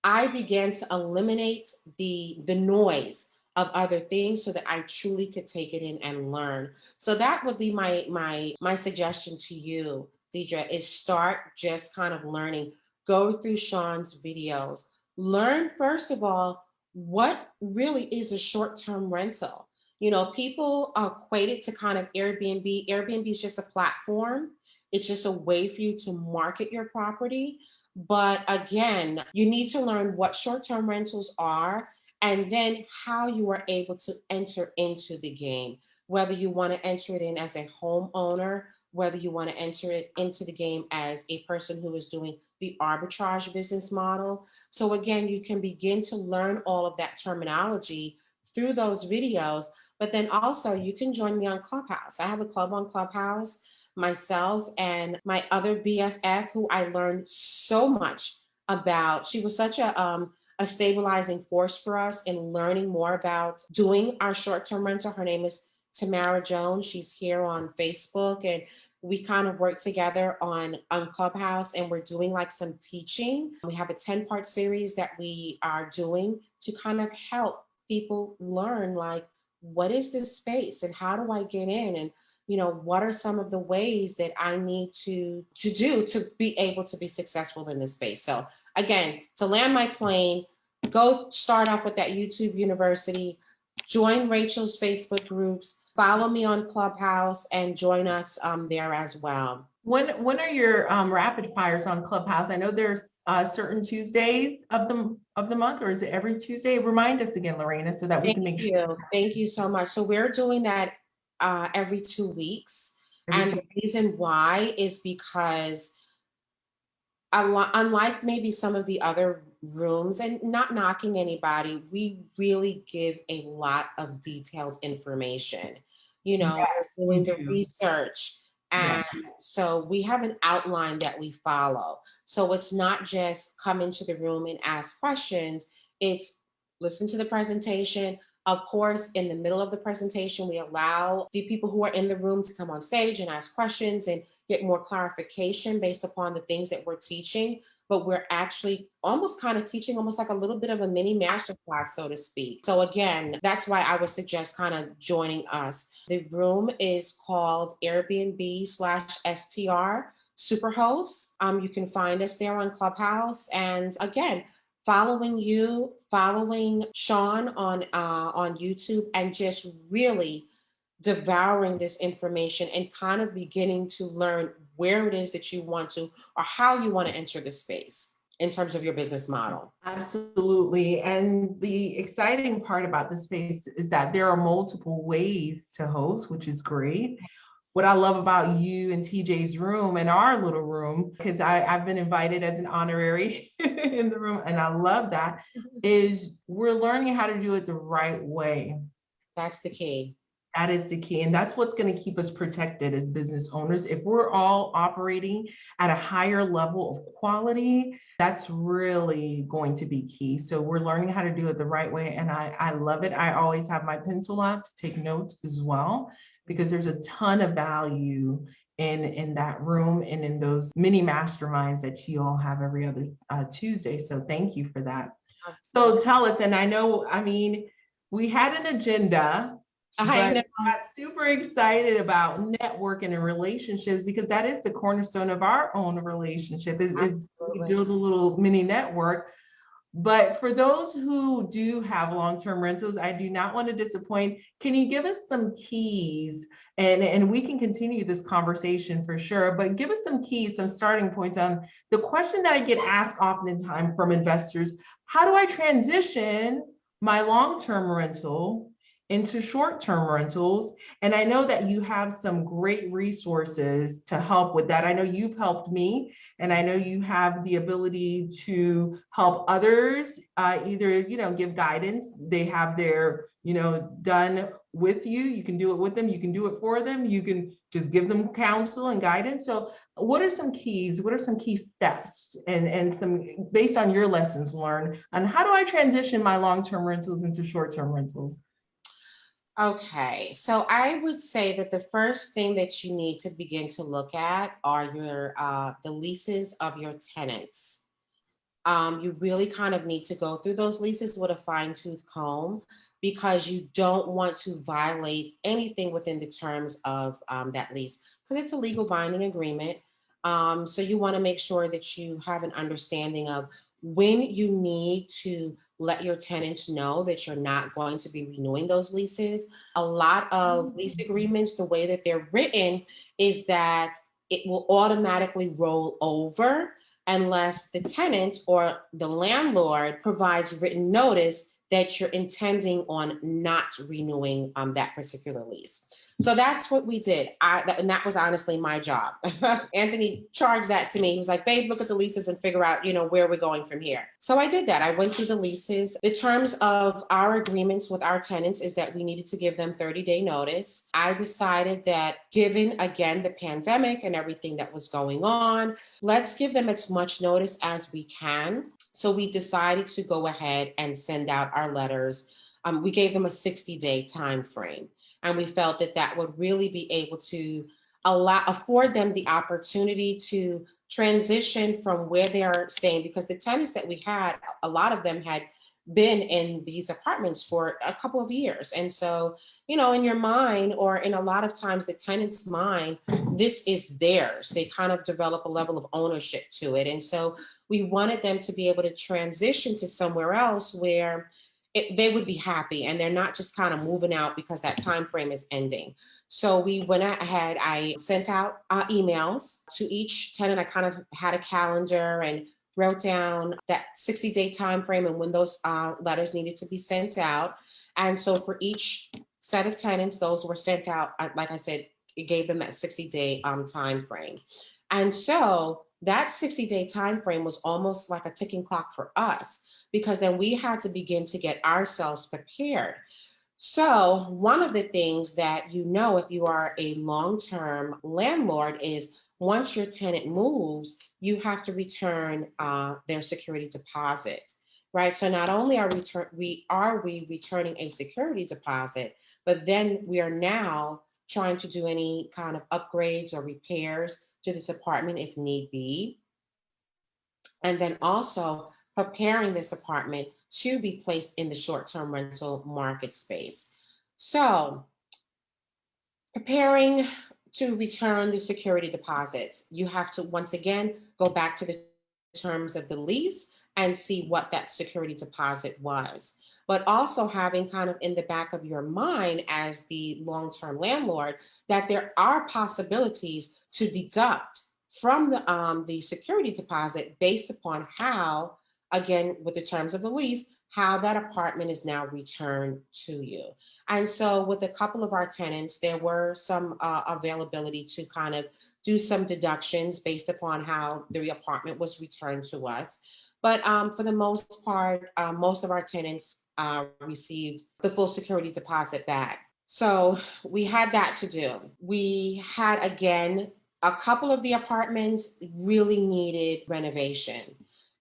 I began to eliminate the noise of other things so that I truly could take it in and learn. So that would be my suggestion to you, Deidre, is start just kind of learning. Go through Sean's videos. Learn first of all what really is a short-term rental. You know, people equate it to kind of Airbnb. Airbnb is just a platform. It's just a way for you to market your property. But again, you need to learn what short-term rentals are and then how you are able to enter into the game, whether you want to enter it in as a homeowner, whether you want to enter it into the game as a person who is doing the arbitrage business model. So again, you can begin to learn all of that terminology through those videos, but then also you can join me on Clubhouse. I have a club on Clubhouse, myself and my other BFF who I learned so much about. She was such a stabilizing force for us in learning more about doing our short-term rental. Her name is Tamara Jones. She's here on Facebook, and we kind of work together on Clubhouse, and we're doing like some teaching. We have a 10-part series that we are doing to kind of help people learn, like, what is this space and how do I get in, and what are some of the ways that I need to do to be able to be successful in this space. So again, to land my plane, go start off with that YouTube University, join Rachel's Facebook groups, follow me on Clubhouse, and join us there as well. When are your rapid fires on Clubhouse? I know there's certain Tuesdays of the month, or is it every Tuesday? Remind us again, Lareina, so that we can make sure. Thank you so much. So we're doing that every 2 weeks. And the reason why is because unlike maybe some of the other rooms, and not knocking anybody, we really give a lot of detailed information. Yes, doing the research. And so we have an outline that we follow. So it's not just come into the room and ask questions, it's listen to the presentation. Of course, in the middle of the presentation, we allow the people who are in the room to come on stage and ask questions and get more clarification based upon the things that we're teaching. But we're actually almost kind of teaching almost like a little bit of a mini masterclass, so to speak. So again, that's why I would suggest kind of joining us. The room is called Airbnb/STR Superhost. You can find us there on Clubhouse. And again, following Sean on YouTube, and just really devouring this information and kind of beginning to learn where it is that you want to, or how you want to enter the space in terms of your business model. Absolutely. And the exciting part about this space is that there are multiple ways to host, which is great. What I love about you and TJ's room and our little room, because I've been invited as an honorary in the room, and I love that, is we're learning how to do it the right way. That's the key. That is the key. And that's what's going to keep us protected as business owners. If we're all operating at a higher level of quality, that's really going to be key. So we're learning how to do it the right way. And I love it. I always have my pencil out to take notes as well, because there's a ton of value in that room and in those mini masterminds that you all have every other Tuesday. So thank you for that. So tell us, and I know, I mean, we had an agenda. I but know. I got super excited about networking and relationships because that is the cornerstone of our own relationship is we Absolutely. build a little mini network. But for those who do have long-term rentals, I do not want to disappoint. Can you give us some keys? And we can continue this conversation for sure, but give us some keys, some starting points on the question that I get asked oftentimes from investors. How do I transition my long-term rental into short-term rentals? And I know that you have some great resources to help with that. I know you've helped me, and I know you have the ability to help others, either, give guidance. They have their, done with you. You can do it with them. You can do it for them. You can just give them counsel and guidance. So what are some keys? What are some key steps and some based on your lessons learned on how do I transition my long-term rentals into short-term rentals? Okay, so I would say that the first thing that you need to begin to look at are your the leases of your tenants. You really kind of need to go through those leases with a fine-tooth comb because you don't want to violate anything within the terms of that lease because it's a legal binding agreement. So you want to make sure that you have an understanding of when you need to let your tenants know that you're not going to be renewing those leases. A lot of lease agreements, the way that they're written is that it will automatically roll over unless the tenant or the landlord provides written notice that you're intending on not renewing that particular lease. So that's what we did. And that was honestly my job. Anthony charged that to me. He was like, babe, look at the leases and figure out, where we're going from here. So I did that. I went through the leases. The terms of our agreements with our tenants is that we needed to give them 30-day notice. I decided that given, again, the pandemic and everything that was going on, let's give them as much notice as we can. So we decided to go ahead and send out our letters. We gave them a 60-day time frame. And we felt that that would really be able to afford them the opportunity to transition from where they are staying, because the tenants that we had, a lot of them had been in these apartments for a couple of years. And so, in your mind, or in a lot of times the tenant's mind, this is theirs. They kind of develop a level of ownership to it. And so we wanted them to be able to transition to somewhere else where they would be happy and they're not just kind of moving out because that time frame is ending. So we went ahead, I sent out emails to each tenant. I kind of had a calendar and wrote down that 60-day time frame and when those letters needed to be sent out. And so for each set of tenants, those were sent out. Like I said, it gave them that 60-day time frame. And so that 60-day time frame was almost like a ticking clock for us, because then we had to begin to get ourselves prepared. So one of the things that if you are a long-term landlord is once your tenant moves, you have to return their security deposit, right? So not only are we returning a security deposit, but then we are now trying to do any kind of upgrades or repairs to this apartment if need be. And then also preparing this apartment to be placed in the short-term rental market space. So preparing to return the security deposits, you have to once again go back to the terms of the lease and see what that security deposit was. But also having kind of in the back of your mind as the long-term landlord that there are possibilities to deduct from the security deposit based upon how, again, with the terms of the lease, how that apartment is now returned to you. And so with a couple of our tenants, there were some availability to kind of do some deductions based upon how the apartment was returned to us. But for the most part, most of our tenants received the full security deposit back. So we had that to do. We had, again, a couple of the apartments really needed renovation.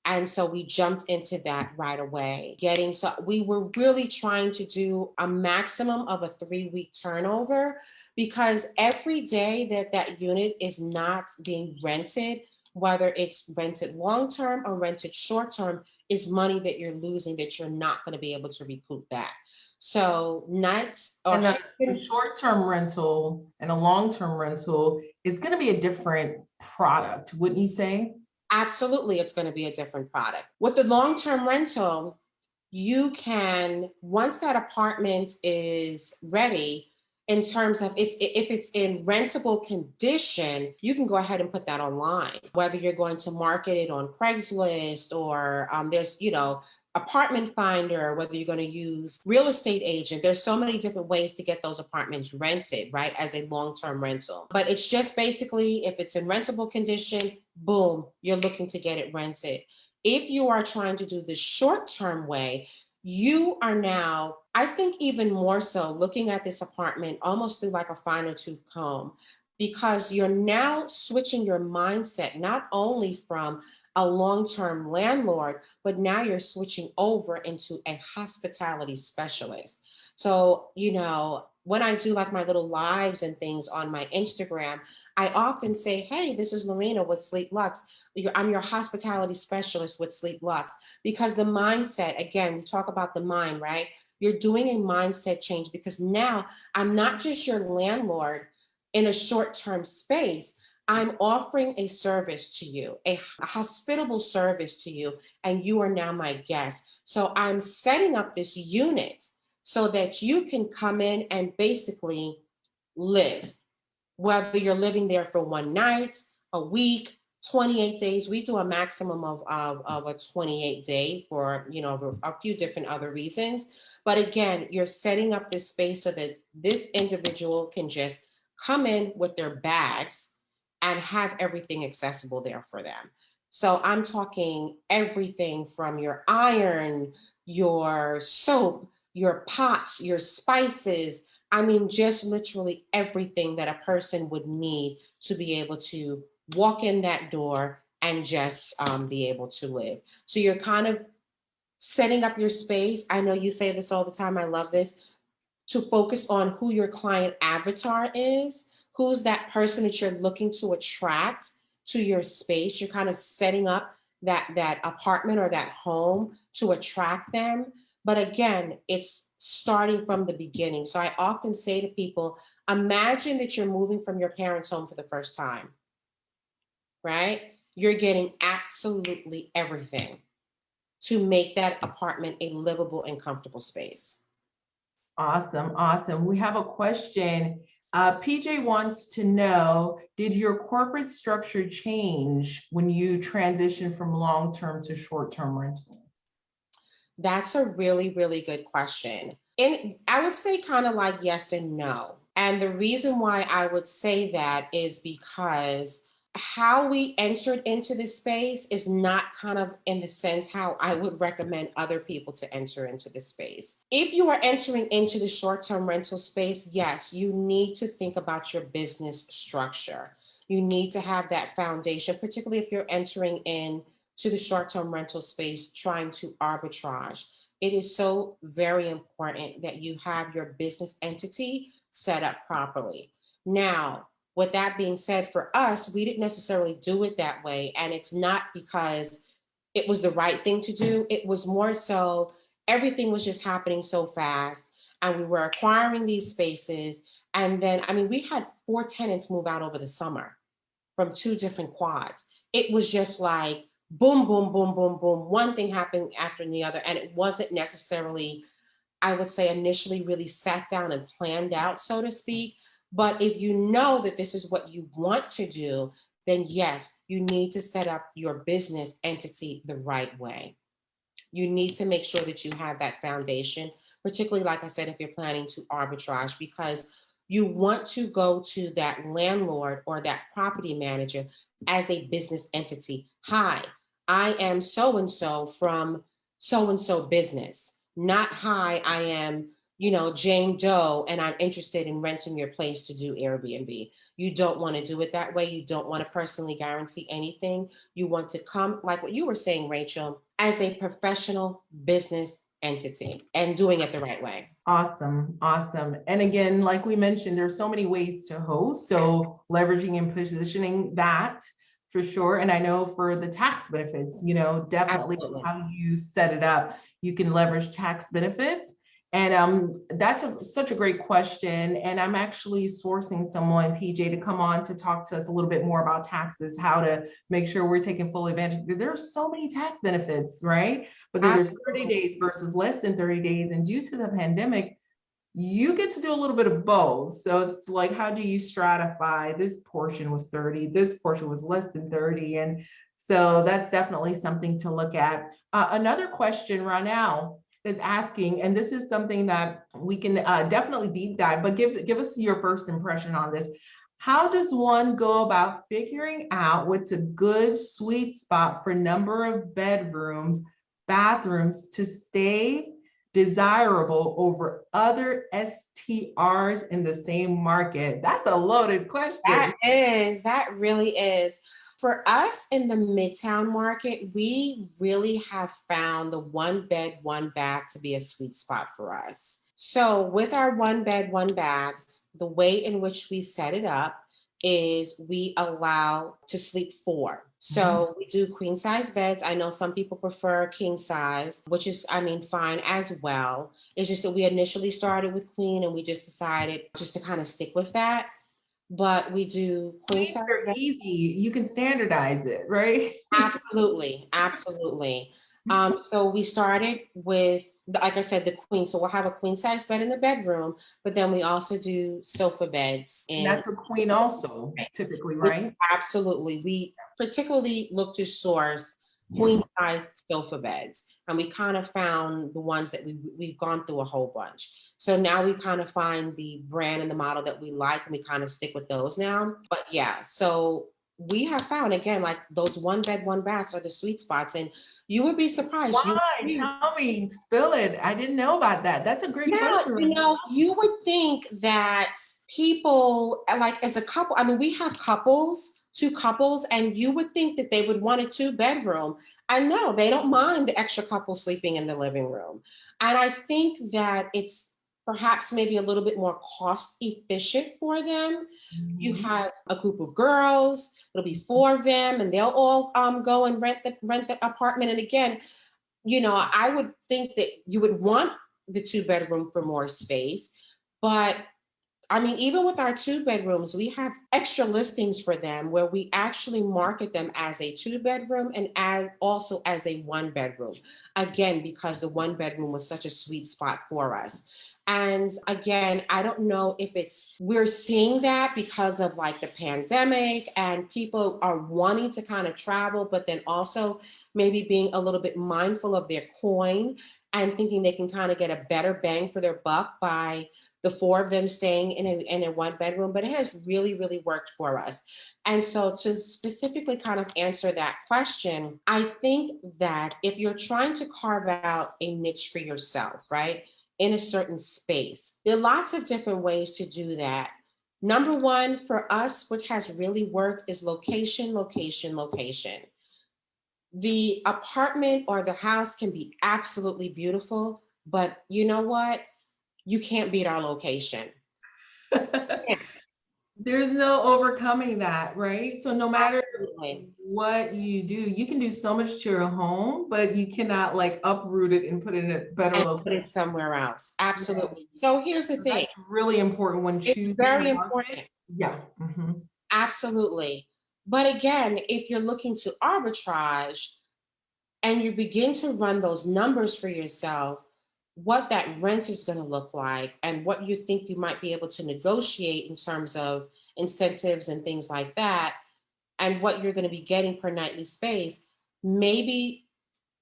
And so we jumped into that right away. So we were really trying to do a maximum of a 3-week turnover, because every day that that unit is not being rented, whether it's rented long-term or rented short-term, is money that you're losing that you're not going to be able to recoup back. So nights or And a short-term rental and a long-term rental is going to be a different product, wouldn't you say? absolutely, it's going to be a different product. With the long-term rental, you can, once that apartment is ready, in terms of it's if it's in rentable condition, you can go ahead and put that online. Whether you're going to market it on Craigslist or there's apartment finder, whether you're going to use real estate agent, there's so many different ways to get those apartments rented, right, as a long-term rental. But it's just basically if it's in rentable condition, boom, you're looking to get it rented. If you are trying to do the short-term way, you are now, I think, even more so looking at this apartment almost through like a finer tooth comb, because you're now switching your mindset not only from a long-term landlord, but now you're switching over into a hospitality specialist. So, when I do like my little lives and things on my Instagram, I often say, hey, this is Lareina with Sleep Lux. I'm your hospitality specialist with Sleep Lux, because the mindset, again, we talk about the mind, right? You're doing a mindset change because now I'm not just your landlord in a short-term space. I'm offering a service to you, a hospitable service to you, and you are now my guest. So I'm setting up this unit so that you can come in and basically live, whether you're living there for one night, a week, 28 days. We do a maximum of a 28 day for, a few different other reasons. But again, you're setting up this space so that this individual can just come in with their bags and have everything accessible there for them. So I'm talking everything from your iron, your soap, your pots, your spices. I mean, just literally everything that a person would need to be able to walk in that door and just be able to live. So you're kind of setting up your space. I know you say this all the time. I love this, to focus on who your client avatar is, who's that person that you're looking to attract to your space. You're kind of setting up that apartment or that home to attract them. But again, it's starting from the beginning. So I often say to people, imagine that you're moving from your parents' home for the first time, right? You're getting absolutely everything to make that apartment a livable and comfortable space. Awesome, awesome. We have a question. PJ wants to know, did your corporate structure change when you transitioned from long-term to short-term rental? That's a really, really good question. And I would say kind of like yes and no. And the reason why I would say that is because how we entered into this space is not kind of in the sense how I would recommend other people to enter into the space. If you are entering into the short-term rental space, yes, you need to think about your business structure. You need to have that foundation, particularly if you're entering in to the short-term rental space trying to arbitrage. It is so very important that you have your business entity set up properly. Now, with that being said, for us, we didn't necessarily do it that way. And it's not because it was the right thing to do. It was more so everything was just happening so fast. And we were acquiring these spaces. And then, I mean, we had 4 tenants move out over the summer from 2 different quads. It was just like boom, boom, boom, boom, boom. One thing happened after the other. And it wasn't necessarily, I would say, initially really sat down and planned out, so to speak. But if you know that this is what you want to do, then yes, you need to set up your business entity the right way. You need to make sure that you have that foundation, particularly, like I said, if you're planning to arbitrage, because you want to go to that landlord or that property manager as a business entity. Hi, I am so and so from so and so business. Not hi, I am, Jane Doe, and I'm interested in renting your place to do Airbnb. You don't want to do it that way. You don't want to personally guarantee anything. You want to come, like what you were saying, Rachel, as a professional business entity and doing it the right way. Awesome, awesome. And again, like we mentioned, there's so many ways to host. So leveraging and positioning that for sure. And I know for the tax benefits, definitely Absolutely. how you set it up, you can leverage tax benefits. And that's such a great question. And I'm actually sourcing someone, PJ, to come on to talk to us a little bit more about taxes, how to make sure we're taking full advantage. There are so many tax benefits, right? But then there's 30 days versus less than 30 days. And due to the pandemic, you get to do a little bit of both. So it's like, how do you stratify? This portion was 30, this portion was less than 30. And so that's definitely something to look at. Another question right now is asking, and this is something that we can definitely deep dive, but give us your first impression on this. How does one go about figuring out what's a good sweet spot for number of bedrooms, bathrooms to stay desirable over other STRs in the same market? That's a loaded question. That really is. For us in the Midtown market, we really have found the one bed, one bath to be a sweet spot for us. So with our one bed, one baths, the way in which we set it up is we allow to sleep four. So we do queen size beds. I know some people prefer king size, which is, I mean, fine as well. It's just that we initially started with queen and we just decided just to kind of stick with that. But we do queen size beds. Easy. You can standardize it, right? Absolutely, absolutely. So we started with, like I said, the queen. So we'll have a queen size bed in the bedroom, but then we also do sofa beds. And that's a queen also, typically, right? Absolutely. We particularly look to source queen size sofa beds. And we kind of found the ones that we've gone through a whole bunch. So now we kind of find the brand and the model that we like, and we kind of stick with those now. But yeah, so we have found, again, like those one bed, one baths are the sweet spots. And you would be surprised. Why? Tell me, spill it. I didn't know about that. That's a great question. You would think that people, like as a couple, I mean, we have couples, two couples, and you would think that they would want a two-bedroom. I know they don't mind the extra couple sleeping in the living room. And I think that it's perhaps maybe a little bit more cost efficient for them. You have a group of girls, it'll be four of them, and they'll all go and rent the apartment. And again, I would think that you would want the two-bedroom for more space, but I mean, even with our two bedrooms, we have extra listings for them where we actually market them as a two-bedroom and also as a one-bedroom. Again, because the one-bedroom was such a sweet spot for us. And again, I don't know if we're seeing that because of like the pandemic and people are wanting to kind of travel, but then also maybe being a little bit mindful of their coin and thinking they can kind of get a better bang for their buck by the four of them staying in a one bedroom, but it has really, really worked for us. And so to specifically kind of answer that question, I think that if you're trying to carve out a niche for yourself, right, in a certain space, there are lots of different ways to do that. Number one, for us, what has really worked is location, location, location. The apartment or the house can be absolutely beautiful, but you know what? You can't beat our location. There's no overcoming that, right? So no matter what you do, you can do so much to your home, but you cannot like uproot it and put it in a better location. Put it somewhere else. Absolutely. Yeah. So here's the thing. That's really important when choosing. It's very important. Yeah. Absolutely. But again, if you're looking to arbitrage and you begin to run those numbers for yourself, what that rent is going to look like and what you think you might be able to negotiate in terms of incentives and things like that, and what you're going to be getting per nightly space, maybe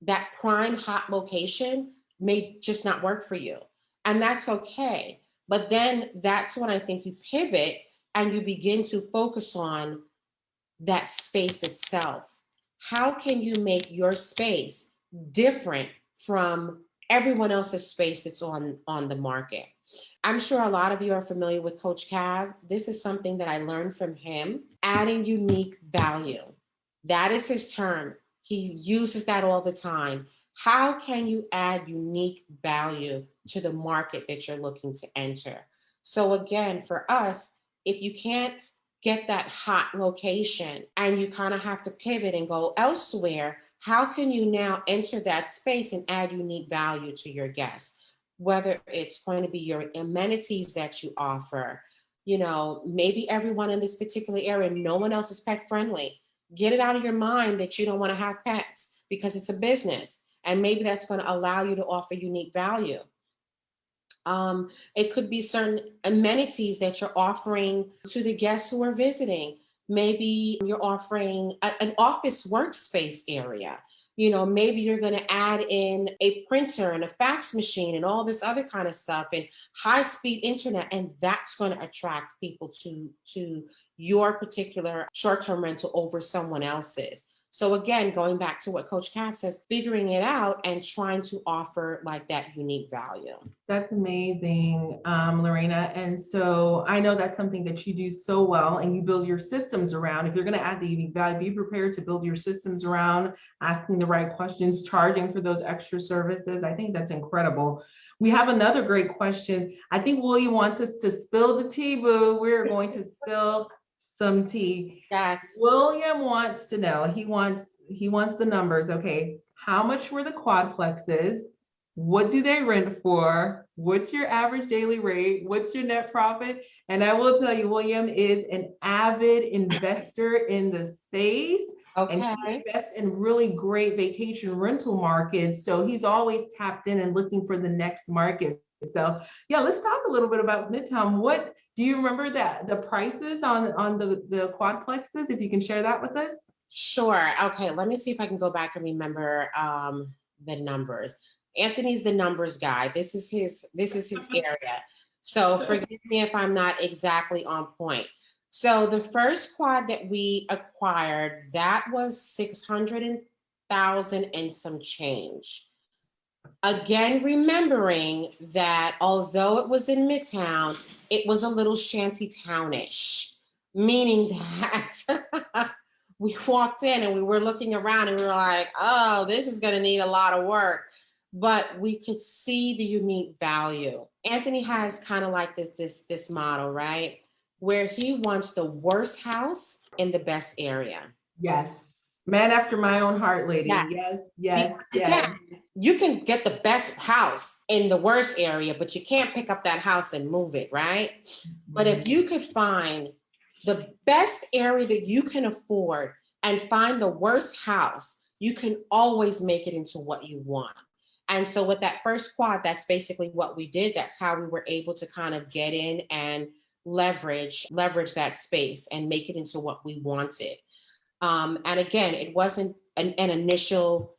that prime hot location may just not work for you. And that's okay. But then that's when I think you pivot and you begin to focus on that space itself. How can you make your space different from everyone else's space that's on the market? I'm sure a lot of you are familiar with Coach Cav. This is something that I learned from him, adding unique value. That is his term. He uses that all the time. How can you add unique value to the market that you're looking to enter? So again, for us, if you can't get that hot location and you kind of have to pivot and go elsewhere, how can you now enter that space and add unique value to your guests? whether it's going to be your amenities that you offer. You know, maybe everyone in this particular area, no one else is pet friendly. Get it out of your mind that you don't want to have pets because it's a business. And maybe that's going to allow you to offer unique value. It could be certain amenities that you're offering to the guests who are visiting. Maybe you're offering an office workspace area. You know, maybe you're going to add in a printer and a fax machine and all this other kind of stuff and high-speed internet, and that's going to attract people to your particular short-term rental over someone else's. So again, going back to what Coach Capp says, figuring it out and trying to offer like that unique value. That's amazing, Lareina. And so I know that's something that you do so well and you build your systems around. If you're going to add the unique value, be prepared to build your systems around asking the right questions, charging for those extra services. I think that's incredible. We have another great question. I think William wants us to spill the tea, boo. We're going to spill some tea. Yes. William wants to know, he wants the numbers. Okay. How much were the quadplexes? What do they rent for? What's your average daily rate? What's your net profit? And I will tell you, William is an avid investor in the space. Okay. And he invests in really great vacation rental markets. So he's always tapped in and looking for the next market. So yeah, let's talk a little bit about Midtown. What do you remember that the prices on the quadplexes, if you can share that with us? Sure. Okay, let me see if I can go back and remember the numbers. Anthony's the numbers guy. This is his area. So forgive me if I'm not exactly on point. So the first quad that we acquired, that was 600,000 and some change. Again, remembering that although it was in Midtown, it was a little shanty townish, meaning that we walked in and we were looking around and we were like, oh, this is going to need a lot of work. But we could see the unique value. Anthony has kind of like this model, right? Where he wants the worst house in the best area. Yes. Man after my own heart, lady. Yes. Again, you can get the best house in the worst area, but you can't pick up that house and move it, right? But if you could find the best area that you can afford and find the worst house, you can always make it into what you want. And so with that first quad, that's basically what we did. That's how we were able to kind of get in and leverage that space and make it into what we wanted. And again, it wasn't an initial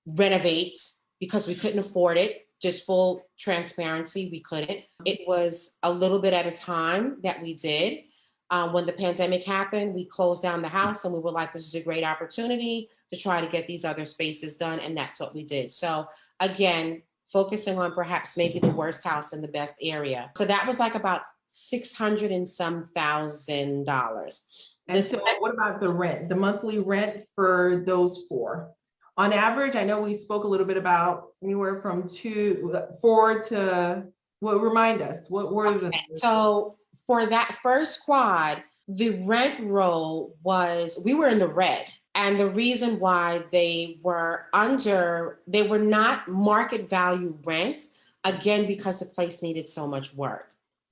renovate because we couldn't afford it. Just full transparency, we couldn't. It was a little bit at a time that we did. When the pandemic happened, we closed down the house and we were like, this is a great opportunity to try to get these other spaces done. And that's what we did. So again, focusing on perhaps maybe the worst house in the best area. So that was like about $600,000 and some thousand. And so what about the rent, the monthly rent for those four? On average, I know we spoke a little bit about anywhere from 4 to, well, remind us, what were the? So for that first quad, the rent roll was, we were in the red. And the reason why they were not market value rent, again, because the place needed so much work.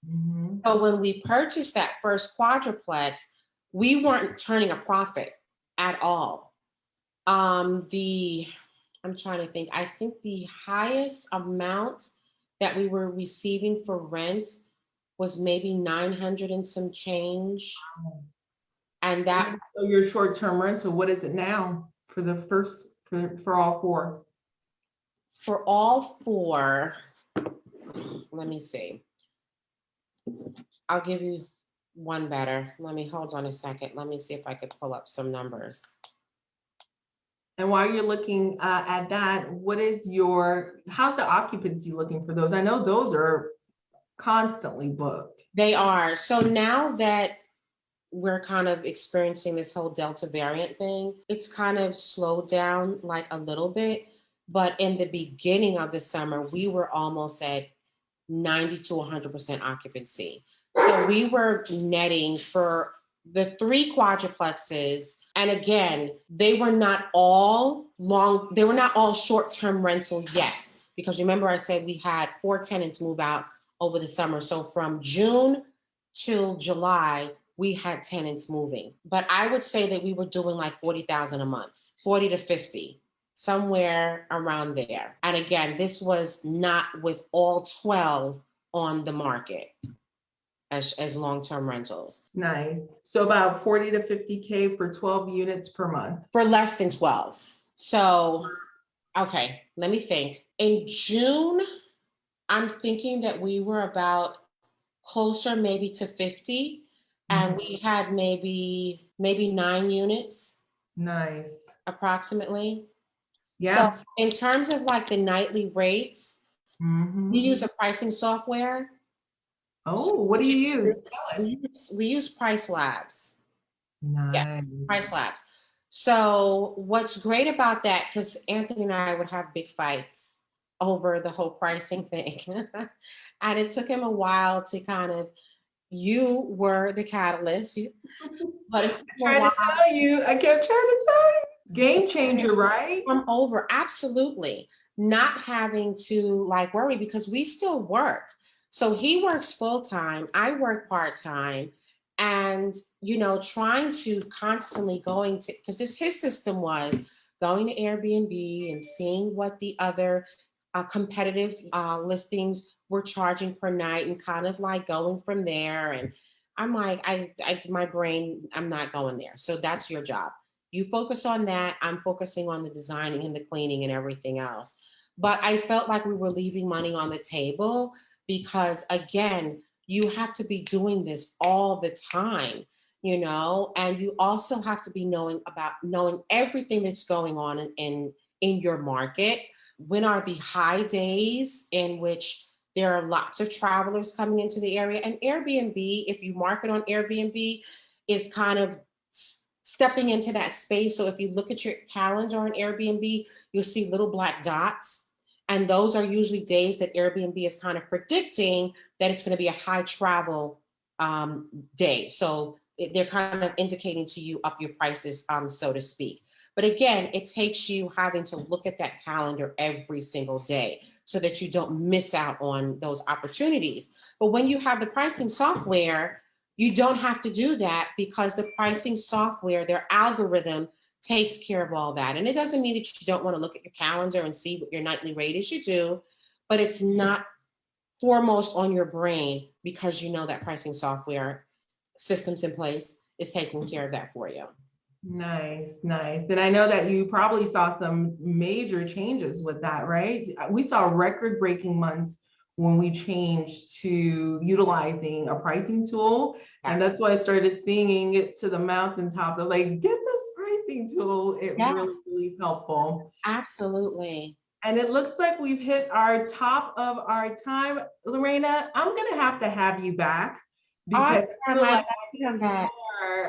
Mm-hmm. So when we purchased that first quadruplex, we weren't turning a profit at all. I'm trying to think, I think the highest amount that we were receiving for rent was maybe 900 and some change. And that. So your short-term rental, what is it now for the first, for all four? For all four, let me see. I'll give you one better. Hold on a second. Let me see if I could pull up some numbers. And while you're looking at that, how's the occupancy looking for those? I know those are constantly booked. They are. So now that we're kind of experiencing this whole Delta variant thing, it's kind of slowed down like a little bit. But in the beginning of the summer, we were almost at 90 to 100% occupancy. So we were netting for the 3 quadruplexes. And again, they were not all short-term rental yet, because remember I said we had 4 tenants move out over the summer. So from June till July, we had tenants moving. But I would say that we were doing like 40,000 a month, 40 to 50, somewhere around there. And again, this was not with all 12 on the market as long-term rentals. Nice. So about 40 to 50K for 12 units per month. For less than 12. So, okay, let me think. In June, I'm thinking that we were about closer maybe to 50, and we had maybe 9 units Nice. approximately. Yeah. So in terms of like the nightly rates, we use a pricing software. Oh, what do you use? Tell us. We use Price Labs. Yeah, Nice. Price Labs. So what's great about that, because Anthony and I would have big fights over the whole pricing thing. And it took him a while to kind of, you were the catalyst, but it took him a while. I kept trying to tell you. Game changer, right? Come over, absolutely. Not having to like worry, because we still work. So he works full time, I work part time, and trying to constantly going to, because his system was going to Airbnb and seeing what the other competitive listings were charging per night, and kind of like going from there. And I'm like, my brain, I'm not going there. So that's your job. You focus on that. I'm focusing on the designing and the cleaning and everything else. But I felt like we were leaving money on the table, because again, you have to be doing this all the time, and you also have to be knowing everything that's going on in your market. When are the high days in which there are lots of travelers coming into the area? And Airbnb, if you market on Airbnb, is kind of stepping into that space. So if you look at your calendar on Airbnb, you'll see little black dots. And those are usually days that Airbnb is kind of predicting that it's going to be a high travel day. So they're kind of indicating to you up your prices, so to speak. But again, it takes you having to look at that calendar every single day so that you don't miss out on those opportunities. But when you have the pricing software, you don't have to do that, because the pricing software, their algorithm, takes care of all that. And it doesn't mean that you don't want to look at your calendar and see what your nightly rate is. You do, but it's not foremost on your brain, because that pricing software systems in place is taking care of that for you. Nice, nice. And I know that you probably saw some major changes with that, right? We saw record-breaking months when we changed to utilizing a pricing tool. Yes. And that's why I started singing it to the mountaintops. I was like, get this pricing tool. It really helpful. Absolutely. And it looks like we've hit our top of our time. Lareina, I'm going to have you back, because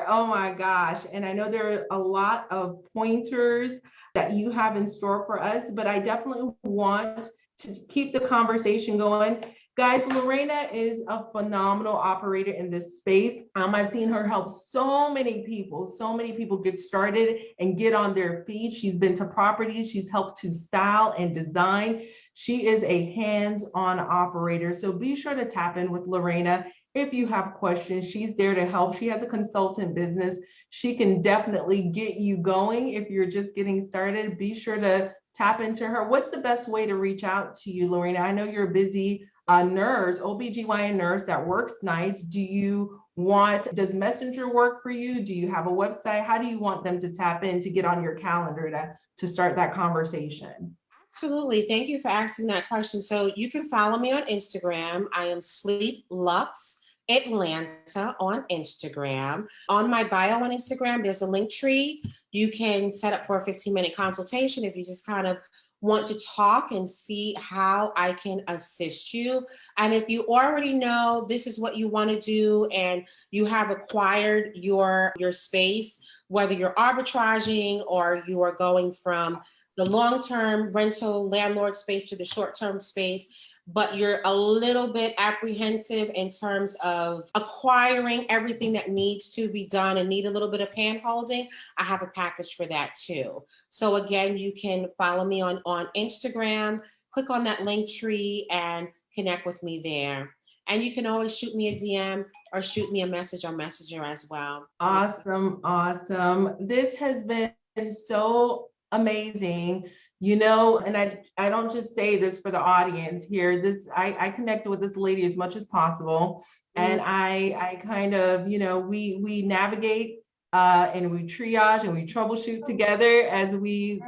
oh my gosh. And I know there are a lot of pointers that you have in store for us, but I definitely want to keep the conversation going. Guys, Lareina is a phenomenal operator in this space. I've seen her help so many people get started and get on their feet. She's been to properties, she's helped to style and design. She is a hands-on operator. So be sure to tap in with Lareina if you have questions. She's there to help. She has a consultant business. She can definitely get you going if you're just getting started. Be sure to tap into her. What's the best way to reach out to you, Lareina? I know you're a busy nurse, OBGYN nurse that works nights. Does Messenger work for you? Do you have a website? How do you want them to tap in to get on your calendar to start that conversation? Absolutely. Thank you for asking that question. So you can follow me on Instagram. I am Sleep Lux Atlanta on Instagram. On my bio on Instagram, there's a link tree. You can set up for a 15-minute consultation if you just kind of want to talk and see how I can assist you. And if you already know this is what you want to do and you have acquired your space, whether you're arbitraging or you are going from the long-term rental landlord space to the short-term space, but you're a little bit apprehensive in terms of acquiring everything that needs to be done and need a little bit of hand-holding, I have a package for that too. So again, you can follow me on Instagram, click on that link tree and connect with me there. And you can always shoot me a DM or shoot me a message on Messenger as well. Awesome, awesome. This has been so amazing, you know, and I don't just say this for the audience here. I connected with this lady as much as possible. And I kind of, you know, we navigate and we triage and we troubleshoot together as we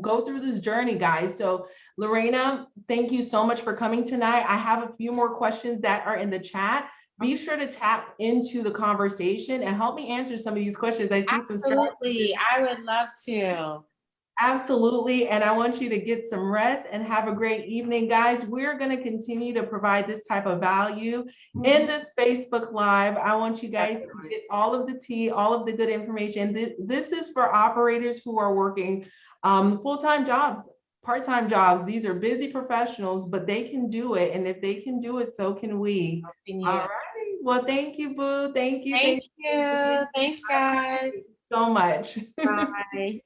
go through this journey, guys. So Lareina, thank you so much for coming tonight. I have a few more questions that are in the chat. Be sure to tap into the conversation and help me answer some of these questions. I see some Absolutely. I would love to. Absolutely. And I want you to get some rest and have a great evening, guys. We're going to continue to provide this type of value in this Facebook Live. I want you guys to get all of the tea, all of the good information. This is for operators who are working full-time jobs, part-time jobs. These are busy professionals, but they can do it. And if they can do it, so can we. All right. Well, thank you, Boo. Thank you. Thank you. Thanks, guys. So much. Bye.